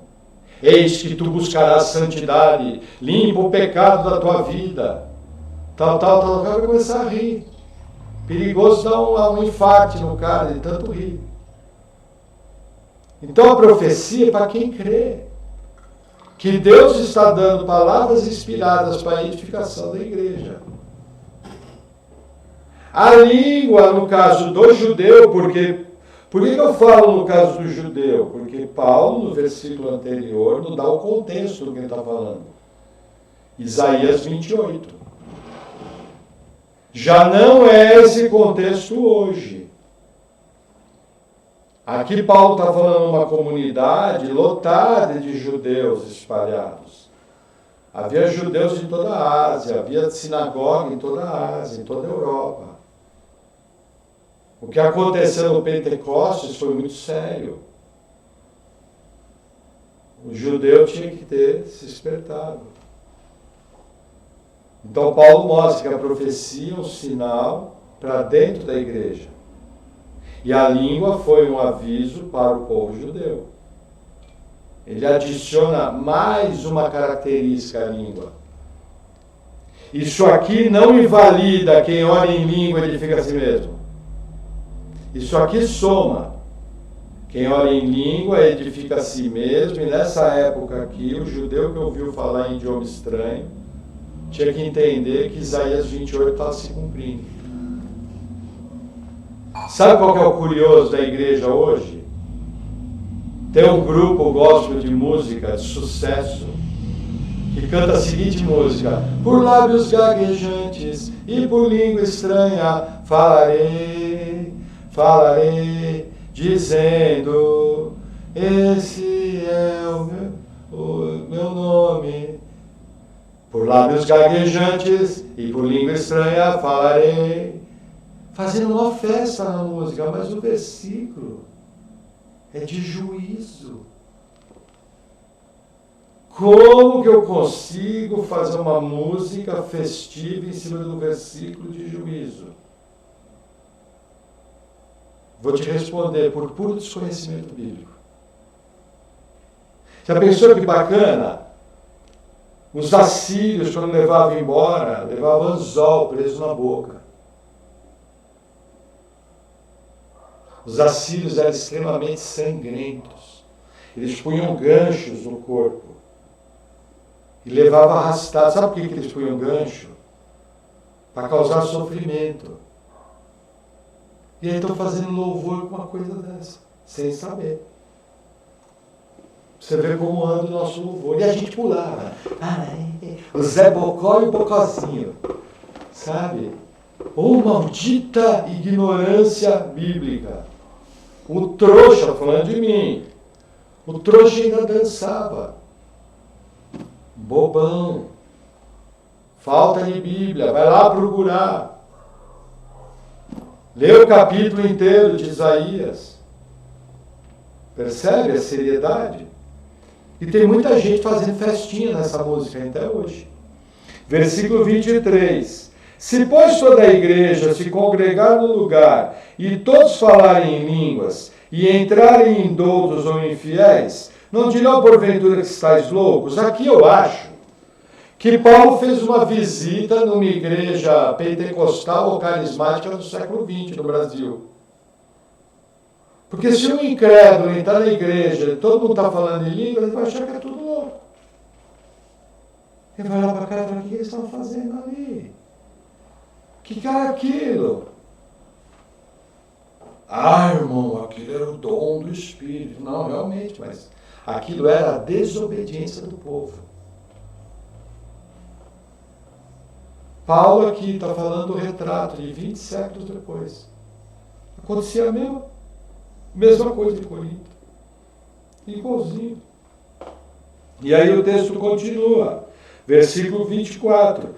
Speaker 1: Eis que tu buscarás santidade, limpa o pecado da tua vida. Tal. O cara vai começar a rir. Perigoso dar um infarte no cara de tanto rir. Então a profecia é para quem crê. Que Deus está dando palavras inspiradas para a edificação da igreja. A língua, no caso do judeu, por que eu falo no caso do judeu? Porque Paulo, no versículo anterior, nos dá o contexto do que ele está falando. Isaías 28. Já não é esse contexto hoje. Aqui Paulo está falando de uma comunidade lotada de judeus espalhados. Havia judeus em toda a Ásia, havia sinagoga em toda a Ásia, em toda a Europa. O que aconteceu no Pentecostes foi muito sério. O judeu tinha que ter se despertado. Então Paulo mostra que a profecia é um sinal para dentro da igreja. E a língua foi um aviso para o povo judeu. Ele adiciona mais uma característica à língua. Isso aqui não invalida quem ora em língua e edifica a si mesmo. Isso aqui soma. Quem ora em língua edifica a si mesmo, e nessa época aqui, o judeu que ouviu falar em idioma estranho tinha que entender que Isaías 28 estava se cumprindo. Sabe qual que é o curioso da igreja hoje? Tem um grupo gospel de música de sucesso que canta a seguinte música: por lábios gaguejantes e por língua estranha falarei, dizendo, esse é o meu nome. Por lábios gaguejantes e por língua estranha falarei. Fazendo uma festa na música, mas o versículo é de juízo. Como que eu consigo fazer uma música festiva em cima do versículo de juízo? Vou te responder por puro desconhecimento bíblico. Já pensou que bacana? Os assírios, quando levavam embora, levavam anzol preso na boca. Os assírios eram extremamente sangrentos. Eles punham ganchos no corpo. E levavam arrastado. Sabe por que eles punham gancho? Para causar sofrimento. E aí estão fazendo louvor com uma coisa dessa, sem saber. Você vê como anda o nosso louvor. E a gente pulava. O Zé Bocó e o Bocozinho. Sabe? Maldita ignorância bíblica. O trouxa, falando de mim, o trouxa ainda dançava. Bobão. Falta de Bíblia, vai lá procurar. Lê o capítulo inteiro de Isaías. Percebe a seriedade? E tem muita gente fazendo festinha nessa música até hoje. Versículo 23. Se, pois, toda a igreja se congregar no lugar, e todos falarem em línguas, e entrarem em doutos ou infiéis, não dirão porventura que estáis loucos? Aqui eu acho que Paulo fez uma visita numa igreja pentecostal ou carismática do século XX no Brasil. Porque se um incrédulo entrar na igreja e todo mundo está falando em língua, ele vai achar que é tudo louco. Ele vai lá para cá e fala, o que eles estão fazendo ali? O que era aquilo? Ah, irmão, aquilo era o dom do Espírito. Não, realmente, mas aquilo era a desobediência do povo. Paulo aqui está falando do retrato de 20 séculos depois. Acontecia a mesma coisa em Corinto. Igualzinho. E aí o texto continua. Versículo 24.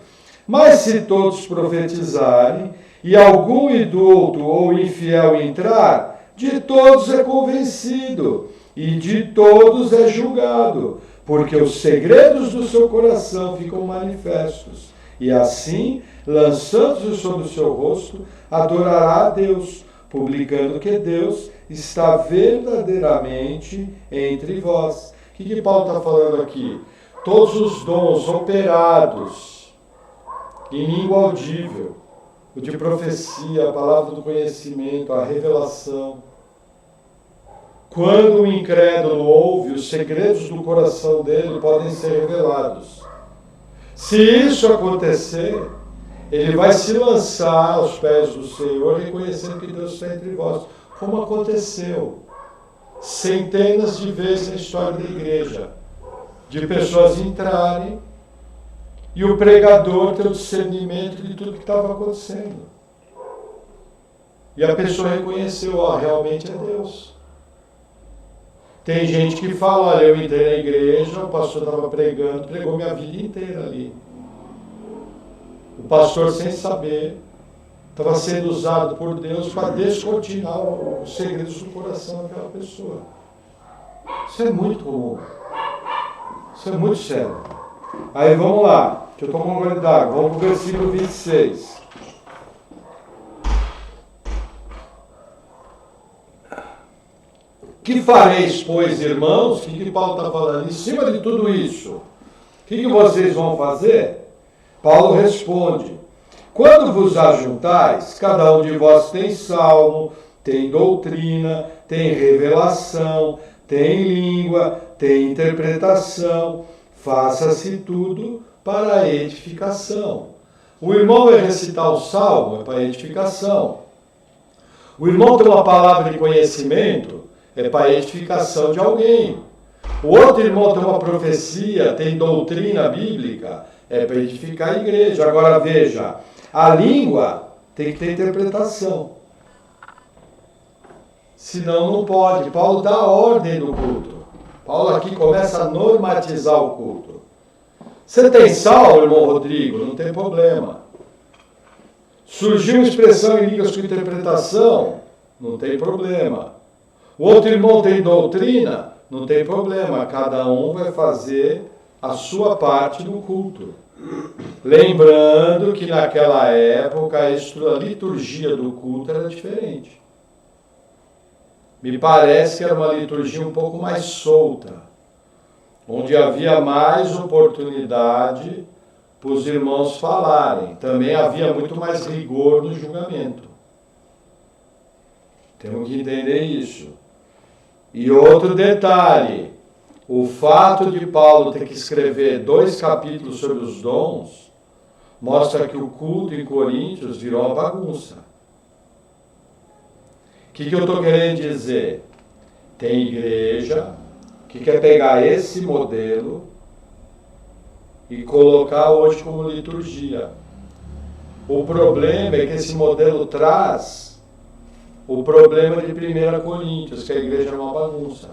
Speaker 1: Mas se todos profetizarem, e algum indulto ou infiel entrar, de todos é convencido, e de todos é julgado, porque os segredos do seu coração ficam manifestos. E assim, lançando-se sobre o seu rosto, adorará a Deus, publicando que Deus está verdadeiramente entre vós. O que Paulo está falando aqui? Todos os dons operados em língua audível, o de profecia, a palavra do conhecimento, a revelação. Quando o incrédulo ouve, os segredos do coração dele podem ser revelados. Se isso acontecer, ele vai se lançar aos pés do Senhor, reconhecendo que Deus está entre vós, como aconteceu centenas de vezes na história da igreja, de pessoas entrarem e o pregador ter o discernimento de tudo que estava acontecendo. E a pessoa reconheceu, realmente é Deus. Tem gente que fala, olha, eu entrei na igreja, o pastor estava pregando, pregou minha vida inteira ali. O pastor, sem saber, estava sendo usado por Deus para descortinar os segredos do coração daquela pessoa. Isso é muito comum. Isso é muito sério. Aí vamos lá, deixa eu tomar um gole d'água, vamos para o versículo 26. Que fareis, pois, irmãos? O que Paulo está falando? Em cima de tudo isso, o que vocês vão fazer? Paulo responde, quando vos ajuntais, cada um de vós tem salmo, tem doutrina, tem revelação, tem língua, tem interpretação, faça-se tudo para a edificação. O irmão vai recitar o salmo, é para a edificação. O irmão tem uma palavra de conhecimento, é para a edificação de alguém. O outro irmão tem uma profecia, tem doutrina bíblica, é para edificar a igreja. Agora veja, a língua tem que ter interpretação. Senão não pode. Paulo dá a ordem do culto. Paulo aqui começa a normatizar o culto. Você tem salmo, irmão Rodrigo? Não tem problema. Surgiu uma expressão em línguas com interpretação? Não tem problema. O outro irmão tem doutrina? Não tem problema. Cada um vai fazer a sua parte no culto. Lembrando que naquela época a liturgia do culto era diferente. Me parece que era uma liturgia um pouco mais solta, onde havia mais oportunidade para os irmãos falarem. Também havia muito mais rigor no julgamento. Temos que entender isso. E outro detalhe, o fato de Paulo ter que escrever 2 capítulos sobre os dons, mostra que o culto em Coríntios virou uma bagunça. O que eu estou querendo dizer? Tem igreja que quer pegar esse modelo e colocar hoje como liturgia. O problema é que esse modelo traz o problema de 1 Coríntios, que a igreja era uma bagunça.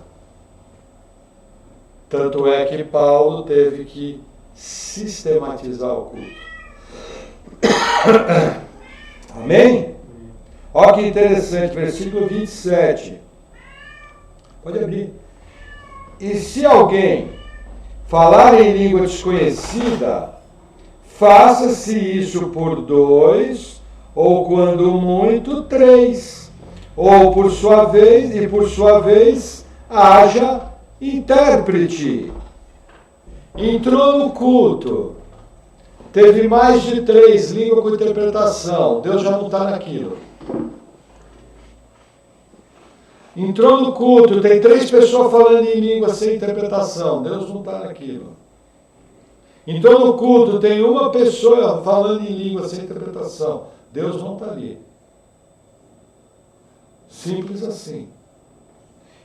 Speaker 1: Tanto é que Paulo teve que sistematizar o culto. Amém? Olha que interessante, versículo 27. Pode abrir. E se alguém falar em língua desconhecida, faça-se isso por 2, ou quando muito 3, ou por sua vez, haja intérprete. Entrou no culto, teve mais de 3 línguas com interpretação, Deus já não está naquilo. Entrou no culto, tem 3 pessoas falando em língua sem interpretação, Deus não está naquilo. Entrou no culto, tem uma pessoa falando em língua sem interpretação, Deus não está ali. Simples assim.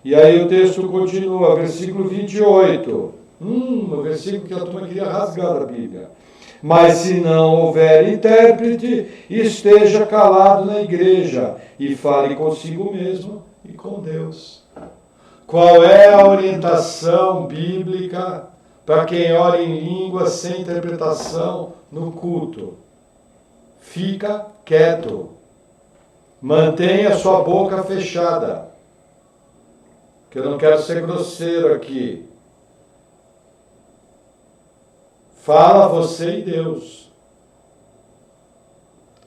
Speaker 1: E aí o texto continua, versículo 28. O versículo que a turma queria rasgar da Bíblia. Mas se não houver intérprete, esteja calado na igreja e fale consigo mesmo e com Deus. Qual é a orientação bíblica para quem ora em língua sem interpretação no culto? Fica quieto. Mantenha sua boca fechada. Que eu não quero ser grosseiro aqui. Fala você e Deus.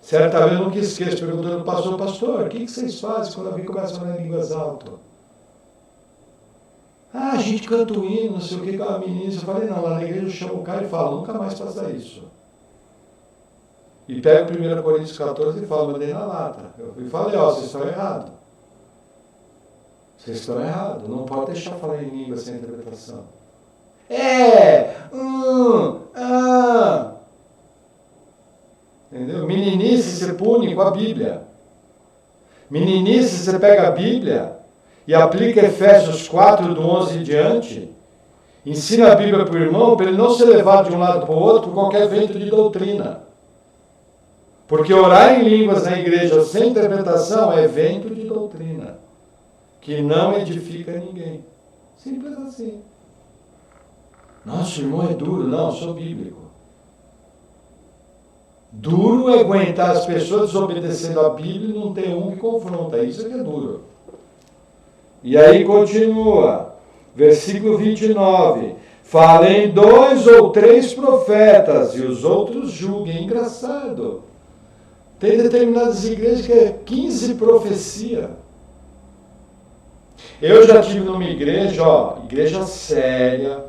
Speaker 1: Certa vez eu nunca esqueço, perguntando ao pastor, o que vocês fazem quando alguém começa a falar em línguas altas? A gente canta o hino, não sei o que, com a menina. Eu falei, não, lá na igreja eu chamo o cara e falo, nunca mais faça isso. E pego 1 Coríntios 14 e falo, mandei na lata. Eu falei, vocês estão errados. Vocês estão errados, não pode deixar falar em língua sem interpretação. Entendeu? Meninice você pune com a Bíblia. Meninice você pega a Bíblia e aplica Efésios 4, do 11 em diante. Ensina a Bíblia para o irmão, para ele não ser levado de um lado para o outro por qualquer vento de doutrina. Porque orar em línguas na igreja sem interpretação é vento de doutrina, que não edifica ninguém. Simples assim. Nossa, o irmão é duro. Não, eu sou bíblico. Duro é aguentar as pessoas desobedecendo a Bíblia e não ter um que confronta. Isso é que é duro. E aí continua, versículo 29. Falem 2 ou 3 profetas e os outros julguem. Engraçado. Tem determinadas igrejas que é 15 profecia. Eu já tive numa igreja, igreja séria,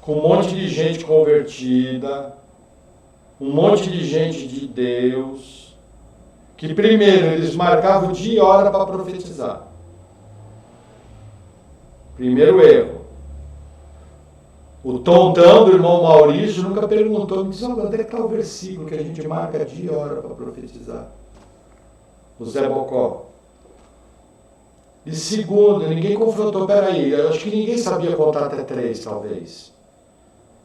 Speaker 1: com um monte de gente convertida, um monte de gente de Deus, que primeiro eles marcavam dia e hora para profetizar. Primeiro erro. O tontão do irmão Maurício nunca perguntou, me diz, onde é que está o versículo que a gente marca dia e hora para profetizar? O Zé Bocó. E segundo, ninguém confrontou, peraí, eu acho que ninguém sabia contar até 3, talvez.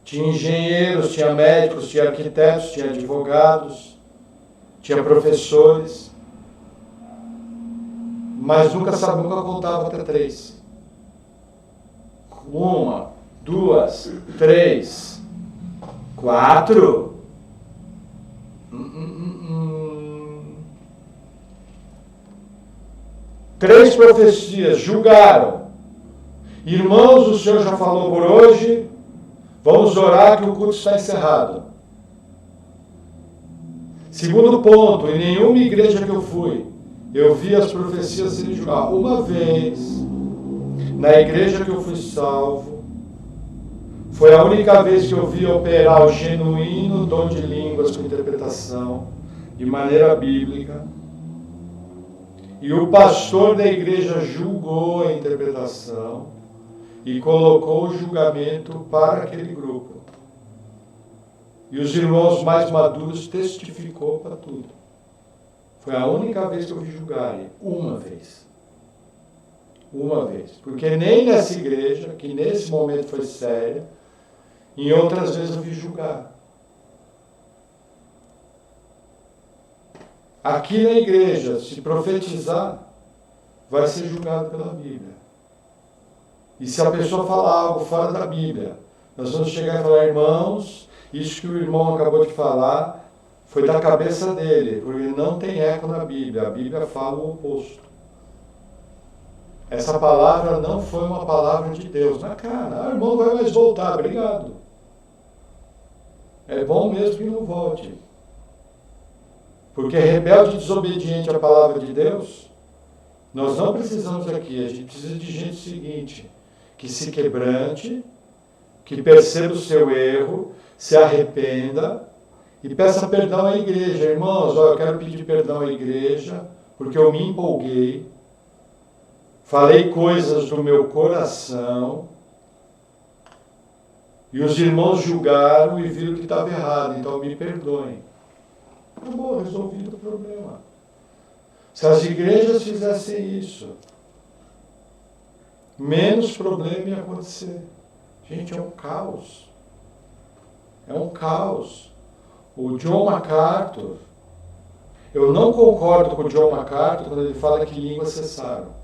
Speaker 1: Tinha engenheiros, tinha médicos, tinha arquitetos, tinha advogados, tinha professores, mas nunca contava até 3. 1, 2, 3, 4. 3 profecias julgaram. Irmãos, o Senhor já falou por hoje. Vamos orar que o culto está encerrado. Segundo ponto, em nenhuma igreja que eu fui, eu vi as profecias serem julgadas. Uma vez, na igreja que eu fui salvo, foi a única vez que eu vi operar o genuíno dom de línguas com interpretação, de maneira bíblica. E o pastor da igreja julgou a interpretação e colocou o julgamento para aquele grupo. E os irmãos mais maduros testificou para tudo. Foi a única vez que eu vi julgarem. Uma vez. Uma vez. Porque nem nessa igreja, que nesse momento foi séria, em outras vezes eu vi julgar. aqui na igreja, se profetizar, vai ser julgado pela Bíblia. E se a pessoa falar algo fora da Bíblia, nós vamos chegar e falar, irmãos, isso que o irmão acabou de falar foi da cabeça dele, porque não tem eco na Bíblia. A Bíblia fala o oposto. Essa palavra não foi uma palavra de Deus. Na cara, o irmão vai mais voltar, obrigado. É bom mesmo que não volte. Porque rebelde e desobediente à palavra de Deus, nós não precisamos aqui, a gente precisa de gente seguinte, que se quebrante, que perceba o seu erro, se arrependa e peça perdão à igreja. Irmãos, eu quero pedir perdão à igreja, porque eu me empolguei, falei coisas do meu coração, e os irmãos julgaram e viram que estava errado, então me perdoem. Acabou, resolvido o problema. Se as igrejas fizessem isso, menos problema ia acontecer. Gente, é um caos. É um caos. O John MacArthur, eu não concordo com o John MacArthur quando ele fala que línguas cessaram.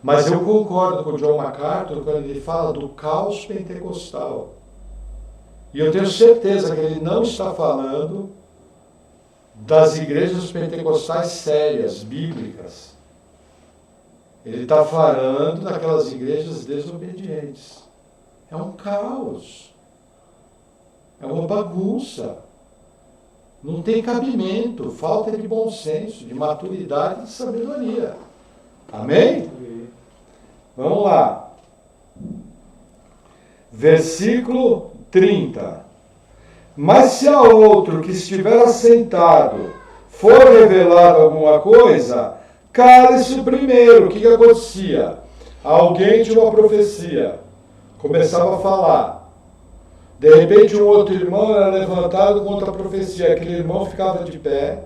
Speaker 1: Mas eu concordo com o John MacArthur quando ele fala do caos pentecostal. E eu tenho certeza que ele não está falando das igrejas pentecostais sérias, bíblicas. Ele está falando daquelas igrejas desobedientes. É um caos. É uma bagunça. Não tem cabimento, falta de bom senso, de maturidade e de sabedoria. Amém? Vamos lá. Versículo 30. Mas se a outro que estiver assentado for revelado alguma coisa, cale-se primeiro. O que acontecia? Alguém tinha uma profecia, começava a falar. De repente um outro irmão era levantado contra a profecia. Aquele irmão ficava de pé.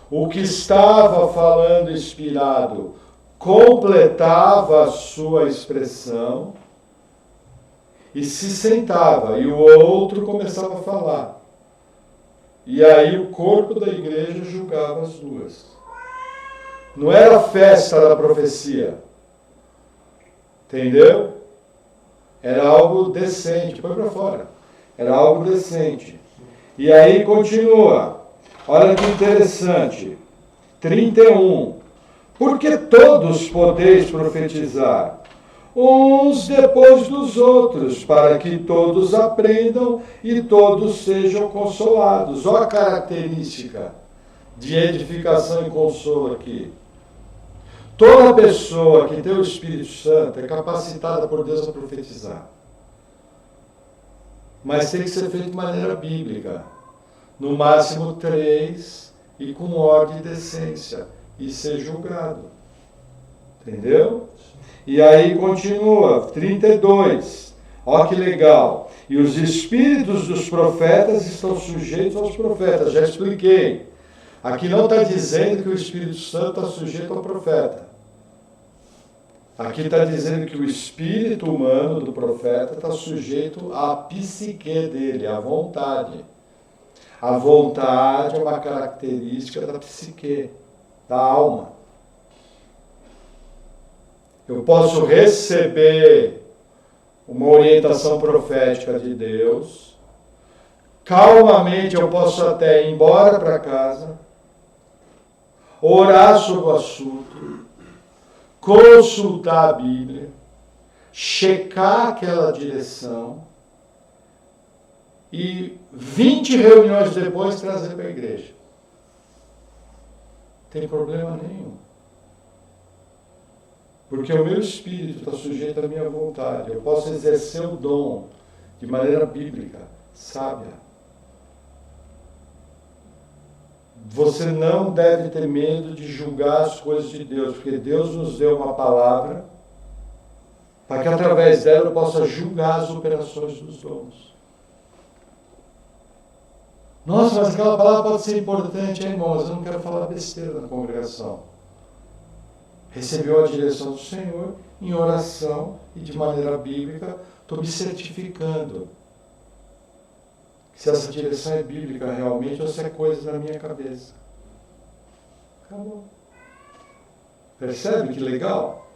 Speaker 1: O que estava falando inspirado completava a sua expressão e se sentava, e o outro começava a falar. E aí o corpo da igreja julgava as duas. Não era a festa da profecia. Entendeu? Era algo decente. Põe para fora. Era algo decente. E aí continua. Olha que interessante. 31. Porque todos podeis profetizar, uns depois dos outros, para que todos aprendam e todos sejam consolados. Olha a característica de edificação e consolo aqui. Toda pessoa que tem o Espírito Santo é capacitada por Deus a profetizar. Mas tem que ser feito de maneira bíblica. No máximo 3 e com ordem e decência. E ser julgado. Entendeu? E aí continua, 32. Olha que legal. E os espíritos dos profetas estão sujeitos aos profetas. Já expliquei. Aqui não está dizendo que o Espírito Santo está sujeito ao profeta. Aqui está dizendo que o espírito humano do profeta está sujeito à psique dele, à vontade. A vontade é uma característica da psique, da alma. Eu posso receber uma orientação profética de Deus, calmamente eu posso até ir embora para casa, orar sobre o assunto, consultar a Bíblia, checar aquela direção e 20 reuniões depois trazer para a igreja. Não tem problema nenhum. Porque o meu espírito está sujeito à minha vontade. Eu posso exercer o dom de maneira bíblica, sábia. Você não deve ter medo de julgar as coisas de Deus, porque Deus nos deu uma palavra para que através dela eu possa julgar as operações dos dons. Nossa, mas aquela palavra pode ser importante, hein, irmão? Mas eu não quero falar besteira na congregação. Recebeu a direção do Senhor em oração e de maneira bíblica, estou me certificando. se essa direção é bíblica realmente ou se é coisa da minha cabeça. Acabou. Percebe que legal?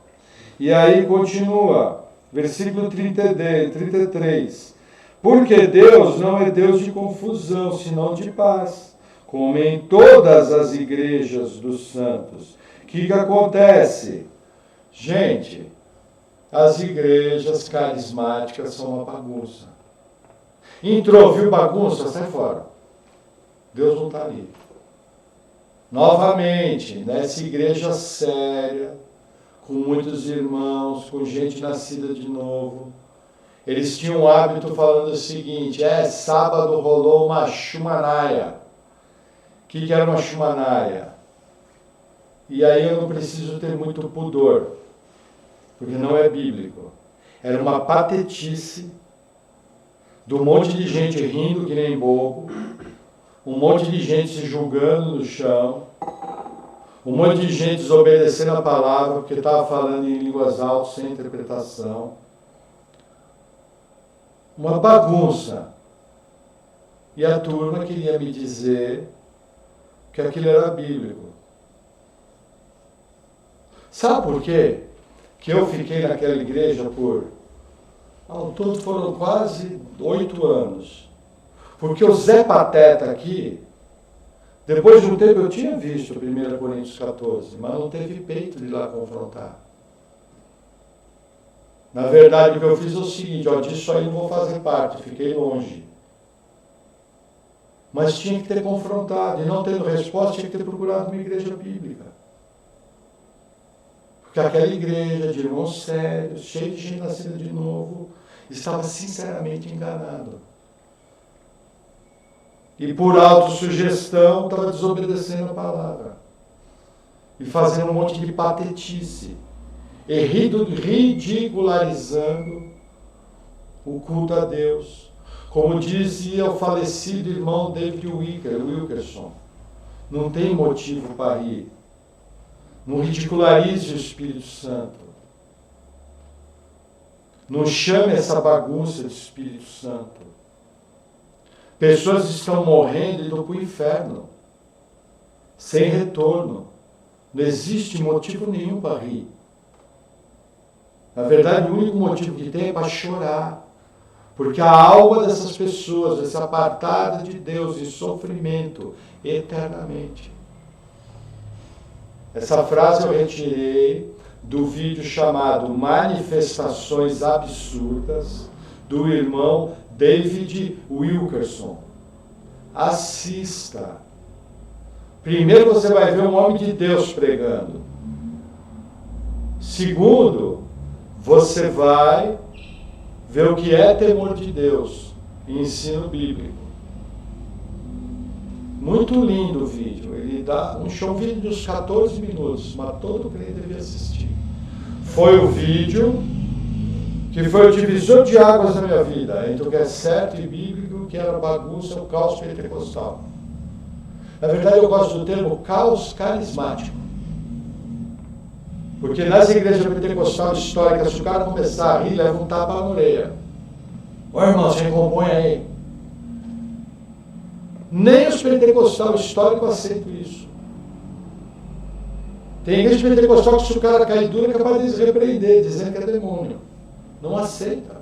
Speaker 1: E aí continua, versículo 33. Porque Deus não é Deus de confusão, senão de paz, como em todas as igrejas dos santos. O que acontece? Gente, as igrejas carismáticas são uma bagunça. Entrou, viu bagunça? Sai fora. Deus não está ali. Novamente, nessa igreja séria, com muitos irmãos, com gente nascida de novo, eles tinham um hábito falando o seguinte: sábado rolou uma shumanaia. O que era uma shumanaia? E aí eu não preciso ter muito pudor, porque não é bíblico. Era uma patetice do monte de gente rindo que nem bobo, um monte de gente se julgando no chão, um monte de gente desobedecendo a palavra porque estava falando em línguas altas sem interpretação. Uma bagunça. E a turma queria me dizer que aquilo era bíblico. Sabe por quê? Que eu fiquei naquela igreja por... ao todo foram quase 8 anos. Porque o Zé Pateta aqui, depois de um tempo eu tinha visto 1 Coríntios 14, mas não teve peito de ir lá confrontar. Na verdade, o que eu fiz é o seguinte: disso aí não vou fazer parte, fiquei longe. Mas tinha que ter confrontado, e não tendo resposta, tinha que ter procurado uma igreja bíblica. Porque aquela igreja de irmãos sérios, cheia de gente nascida de novo, estava sinceramente enganado. E por autossugestão estava desobedecendo a palavra. E fazendo um monte de patetice. E ridicularizando o culto a Deus. Como dizia o falecido irmão David Wilkerson, não tem motivo para rir. Não ridicularize o Espírito Santo. Não chame essa bagunça de Espírito Santo. Pessoas estão morrendo e indo para o inferno, sem retorno. Não existe motivo nenhum para rir. Na verdade, o único motivo que tem é para chorar. Porque a alma dessas pessoas vai ser apartada de Deus em sofrimento eternamente. Essa frase eu retirei do vídeo chamado Manifestações Absurdas, do irmão David Wilkerson. Assista. Primeiro você vai ver um homem de Deus pregando. Segundo, você vai ver o que é temor de Deus e ensino bíblico. Muito lindo o vídeo. Ele dá um vídeo de uns 14 minutos, mas todo crente devia assistir. Foi o vídeo que foi o divisor de águas na minha vida, entre o que é certo e bíblico, o que era bagunça, o caos pentecostal. Na verdade, eu gosto do termo caos carismático. Porque nas igrejas pentecostais históricas, se o cara começar a rir, leva um tapa na orelha. Ô irmão, você compõe aí. Nem os pentecostais históricos aceitam isso. Tem igreja pentecostal que se o cara cair duro é capaz de repreender, dizendo que é demônio. Não aceita.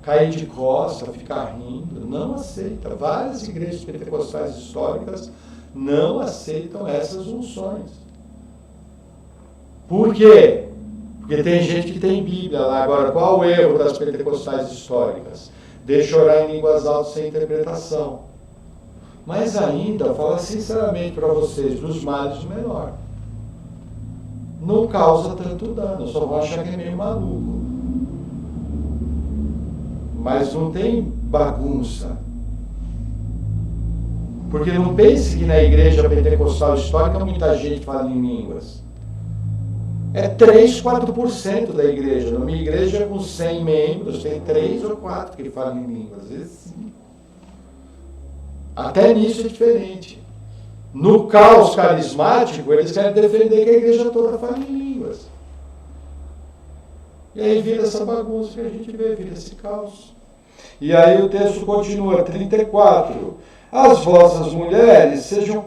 Speaker 1: Cair de costa, ficar rindo, não aceita. Várias igrejas pentecostais históricas não aceitam essas unções. Por quê? Porque tem gente que tem Bíblia lá. Agora, qual o erro das pentecostais históricas? Deixa orar em línguas altas sem interpretação. Mas ainda, falo sinceramente para vocês, dos males o menor. Não causa tanto dano, só vão achar que é meio maluco. Mas não tem bagunça. Porque não pense que na igreja pentecostal histórica muita gente fala em línguas. É 3, 4% da igreja. Numa igreja com 100 membros, tem 3 ou 4 que falam em línguas. Às vezes 5. Até nisso é diferente. No caos carismático, eles querem defender que a igreja toda fala em línguas. E aí vira essa bagunça que a gente vê, vira esse caos. E aí o texto continua, 34. As vossas mulheres estejam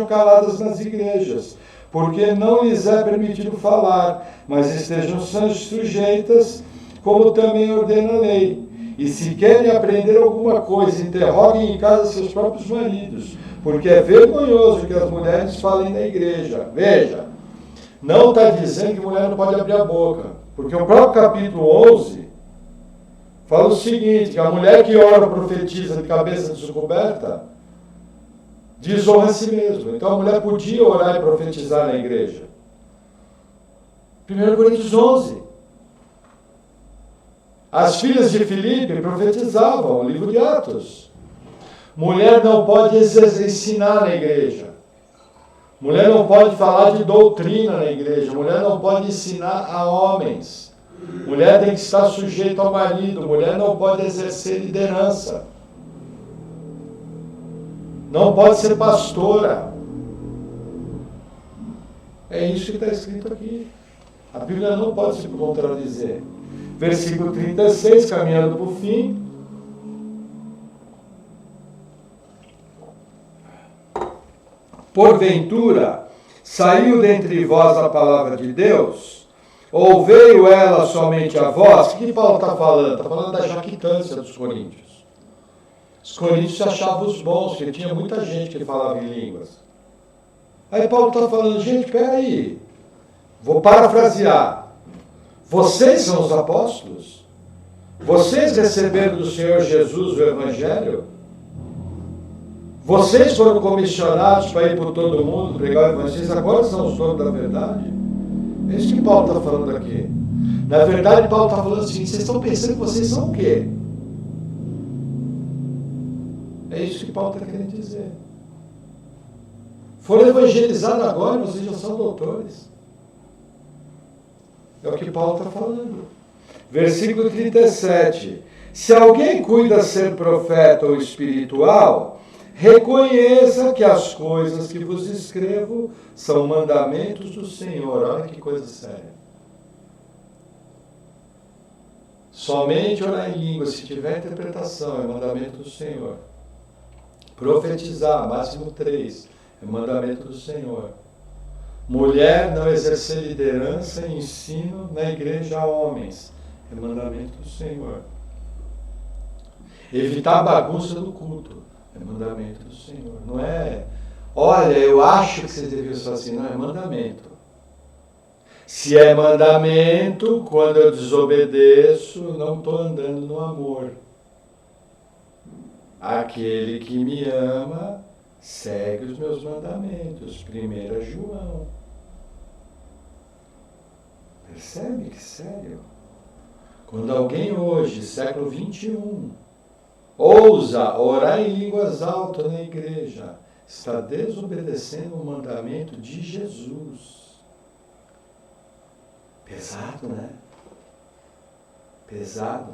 Speaker 1: caladas nas igrejas, porque não lhes é permitido falar, mas estejam sujeitas, como também ordena a lei. E se querem aprender alguma coisa, interroguem em casa seus próprios maridos, porque é vergonhoso que as mulheres falem na igreja. Veja, não está dizendo que mulher não pode abrir a boca, porque o próprio capítulo 11 fala o seguinte, que a mulher que ora profetiza de cabeça descoberta, desonra a si mesma. Então a mulher podia orar e profetizar na igreja. 1 Coríntios 11. As filhas de Filipe profetizavam, o livro de Atos. Mulher não pode ensinar na igreja. Mulher não pode falar de doutrina na igreja. Mulher não pode ensinar a homens. Mulher tem que estar sujeita ao marido. Mulher não pode exercer liderança. Não pode ser pastora. É isso que está escrito aqui. A Bíblia não pode se contradizer. Versículo 36, caminhando para o fim. Porventura, saiu dentre vós a palavra de Deus? Ou veio ela somente a vós? O que Paulo está falando? Está falando da jactância dos coríntios. Os coríntios se achavam os bons, porque tinha muita gente que falava em línguas. Aí Paulo está falando, gente, peraí, vou parafrasear. Vocês são os apóstolos? Vocês receberam do Senhor Jesus o Evangelho? Vocês foram comissionados para ir por todo mundo, pregar o Evangelho, vocês agora são os donos da verdade? É isso que Paulo está falando aqui. Na verdade, Paulo está falando assim, vocês estão pensando que vocês são o quê? É isso que Paulo está querendo dizer. Foram evangelizados agora, vocês já são doutores. É o que Paulo está falando. Versículo 37. Se alguém cuida ser profeta ou espiritual, reconheça que as coisas que vos escrevo são mandamentos do Senhor. Olha que coisa séria. Somente orar em língua, se tiver interpretação, é mandamento do Senhor. Profetizar, máximo 3, é mandamento do Senhor. Mulher não exercer liderança e ensino na igreja a homens, é mandamento do Senhor. Evitar a bagunça do culto, é mandamento do Senhor. Não é, olha, eu acho que vocês deviam ser assim, não, é mandamento. Se é mandamento, quando eu desobedeço, não estou andando no amor. Aquele que me ama segue os meus mandamentos. 1 João. Percebe que sério? Quando alguém hoje, século 21, ousa orar em línguas altas na igreja, está desobedecendo o mandamento de Jesus. Pesado, né? Pesado.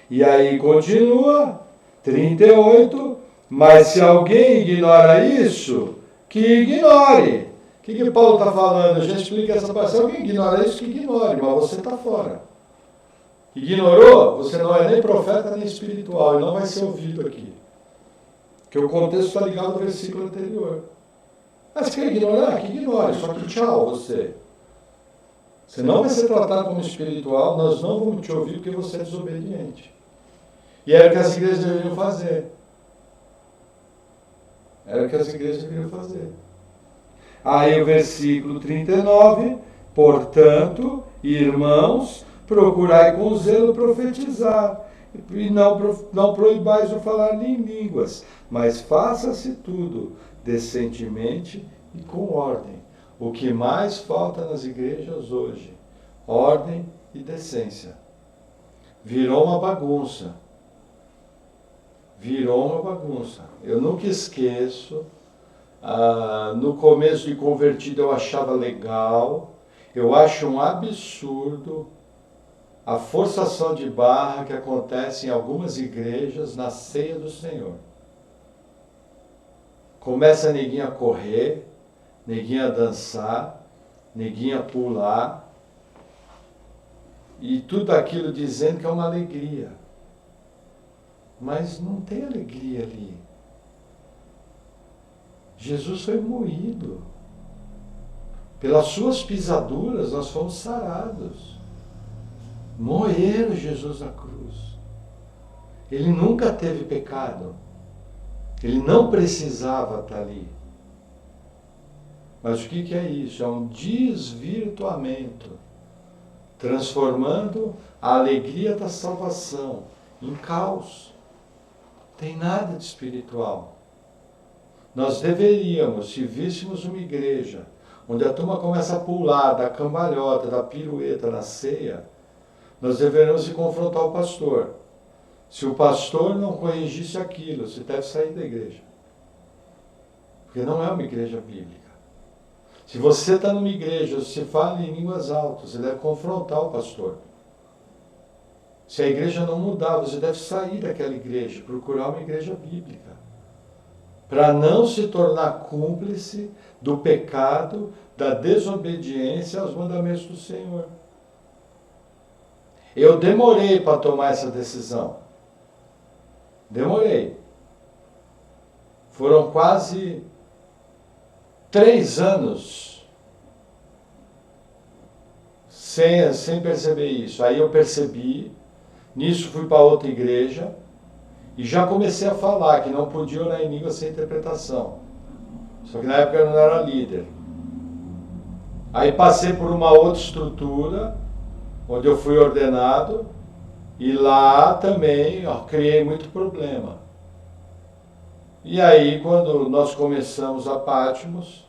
Speaker 1: E aí continua, 38, mas se alguém ignora isso, que ignore. O que Paulo está falando? A gente explica essa parte. Se alguém ignora isso, que ignore, mas você está fora. Ignorou, você não é nem profeta nem espiritual, e não vai ser ouvido aqui. Porque o contexto está ligado ao versículo anterior. Mas se quer ignorar, que ignore, só que tchau você. Você não vai ser tratado como espiritual, nós não vamos te ouvir porque você é desobediente. E era o que as igrejas deveriam fazer. Era o que as igrejas deveriam fazer. Aí o versículo 39, portanto, irmãos, procurai com zelo profetizar, e não proibais o falar em línguas, mas faça-se tudo decentemente e com ordem. O que mais falta nas igrejas hoje? Ordem e decência. Virou uma bagunça. Virou uma bagunça. Eu nunca esqueço, no começo de convertido eu achava legal, eu acho um absurdo a forçação de barra que acontece em algumas igrejas na ceia do Senhor. Começa a neguinha a correr, neguinha a dançar, neguinha a pular, e tudo aquilo dizendo que é uma alegria. mas não tem alegria ali. Jesus foi moído. Pelas suas pisaduras nós fomos sarados. Moeram Jesus na cruz. Ele nunca teve pecado. Ele não precisava estar ali. Mas o que é isso? É um desvirtuamento, transformando a alegria da salvação em caos. Não tem nada de espiritual. Nós deveríamos, se víssemos uma igreja onde a turma começa a pular da cambalhota, da pirueta na ceia, nós deveríamos ir confrontar o pastor. Se o pastor não corrigisse aquilo, você deve sair da igreja. Porque não é uma igreja bíblica. Se você está numa igreja, você fala em línguas altas, você deve confrontar o pastor. Se a igreja não mudar, você deve sair daquela igreja, procurar uma igreja bíblica. Para não se tornar cúmplice do pecado, da desobediência aos mandamentos do Senhor. Eu demorei para tomar essa decisão. Demorei. Foram quase 3 anos sem perceber isso. Aí eu percebi, nisso fui para outra igreja e já comecei a falar que não podia orar em língua sem interpretação. Só que na época eu não era líder. Aí passei por uma outra estrutura, onde eu fui ordenado, e lá também criei muito problema. E aí, quando nós começamos a Patmos,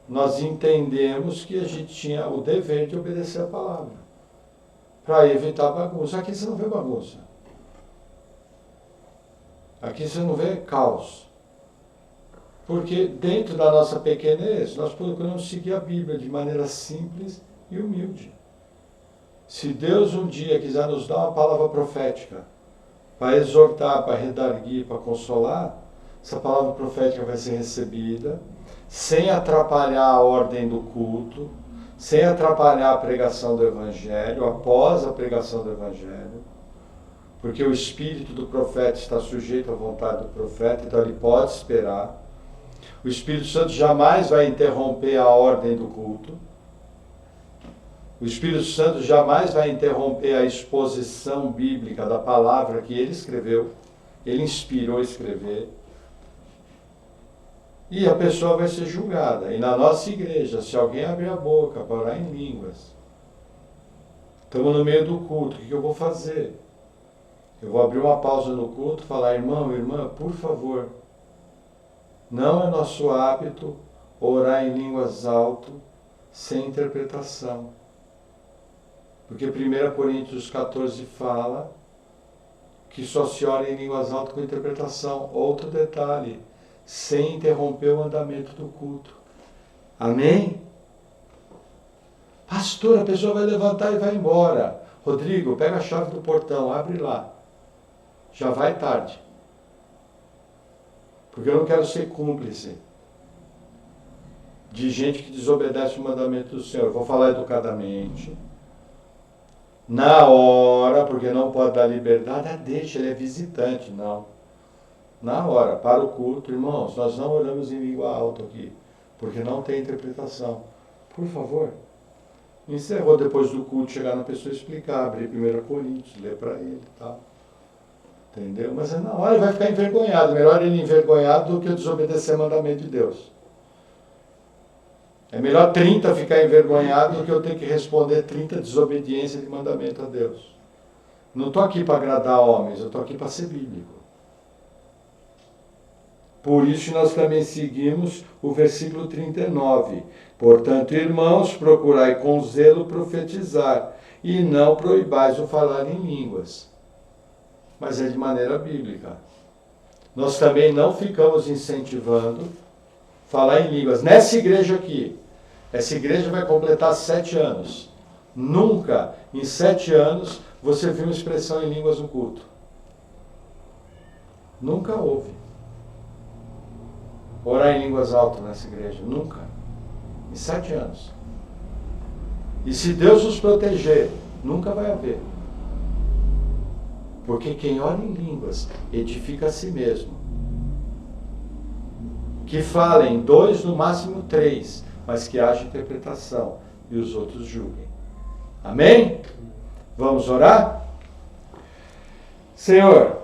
Speaker 1: nós entendemos que a gente tinha o dever de obedecer a palavra, para evitar bagunça. Aqui você não vê bagunça. Aqui você não vê caos. Porque dentro da nossa pequenez, nós procuramos seguir a Bíblia de maneira simples e humilde. Se Deus um dia quiser nos dar uma palavra profética, para exortar, para redarguir, para consolar, essa palavra profética vai ser recebida, sem atrapalhar a ordem do culto, sem atrapalhar a pregação do Evangelho, após a pregação do Evangelho, porque o espírito do profeta está sujeito à vontade do profeta, então ele pode esperar. O Espírito Santo jamais vai interromper a ordem do culto. O Espírito Santo jamais vai interromper a exposição bíblica da palavra que ele escreveu. Ele inspirou a escrever. E a pessoa vai ser julgada. E na nossa igreja, se alguém abrir a boca para orar em línguas, estamos no meio do culto, o que eu vou fazer? Eu vou abrir uma pausa no culto e falar, irmão, irmã, por favor, não é nosso hábito orar em línguas alto sem interpretação. Porque 1 Coríntios 14 fala que só se ora em línguas altas com interpretação. Outro detalhe, sem interromper o andamento do culto. Amém? Pastor, a pessoa vai levantar e vai embora. Rodrigo, pega a chave do portão, abre lá. Já vai tarde. Porque eu não quero ser cúmplice de gente que desobedece o mandamento do Senhor. Eu vou falar educadamente. Na hora, porque não pode dar liberdade, deixa, ele é visitante. Não. Na hora, para o culto, irmãos, nós não oramos em língua alta aqui, porque não tem interpretação. Por favor. Encerrou depois do culto, chegar na pessoa e explicar, abrir 1 Coríntios, ler para ele e tal. Entendeu? Mas na hora ele vai ficar envergonhado. Melhor ele envergonhado do que desobedecer o mandamento de Deus. É melhor 30 ficar envergonhado do que eu ter que responder 30 desobediência de mandamento a Deus. Não estou aqui para agradar homens, eu estou aqui para ser bíblico. Por isso nós também seguimos o versículo 39. Portanto, irmãos, procurai com zelo profetizar, e não proibais o falar em línguas. Mas é de maneira bíblica. Nós também não ficamos incentivando falar em línguas. Nessa igreja aqui, essa igreja vai completar 7 anos. Nunca, em 7 anos, você viu uma expressão em línguas no culto. Nunca houve. Orar em línguas altas nessa igreja. Nunca. Em 7 anos. E se Deus nos proteger, nunca vai haver. Porque quem ora em línguas edifica a si mesmo. Que falem 2, no máximo 3, mas que haja interpretação e os outros julguem. Amém? Vamos orar? Senhor,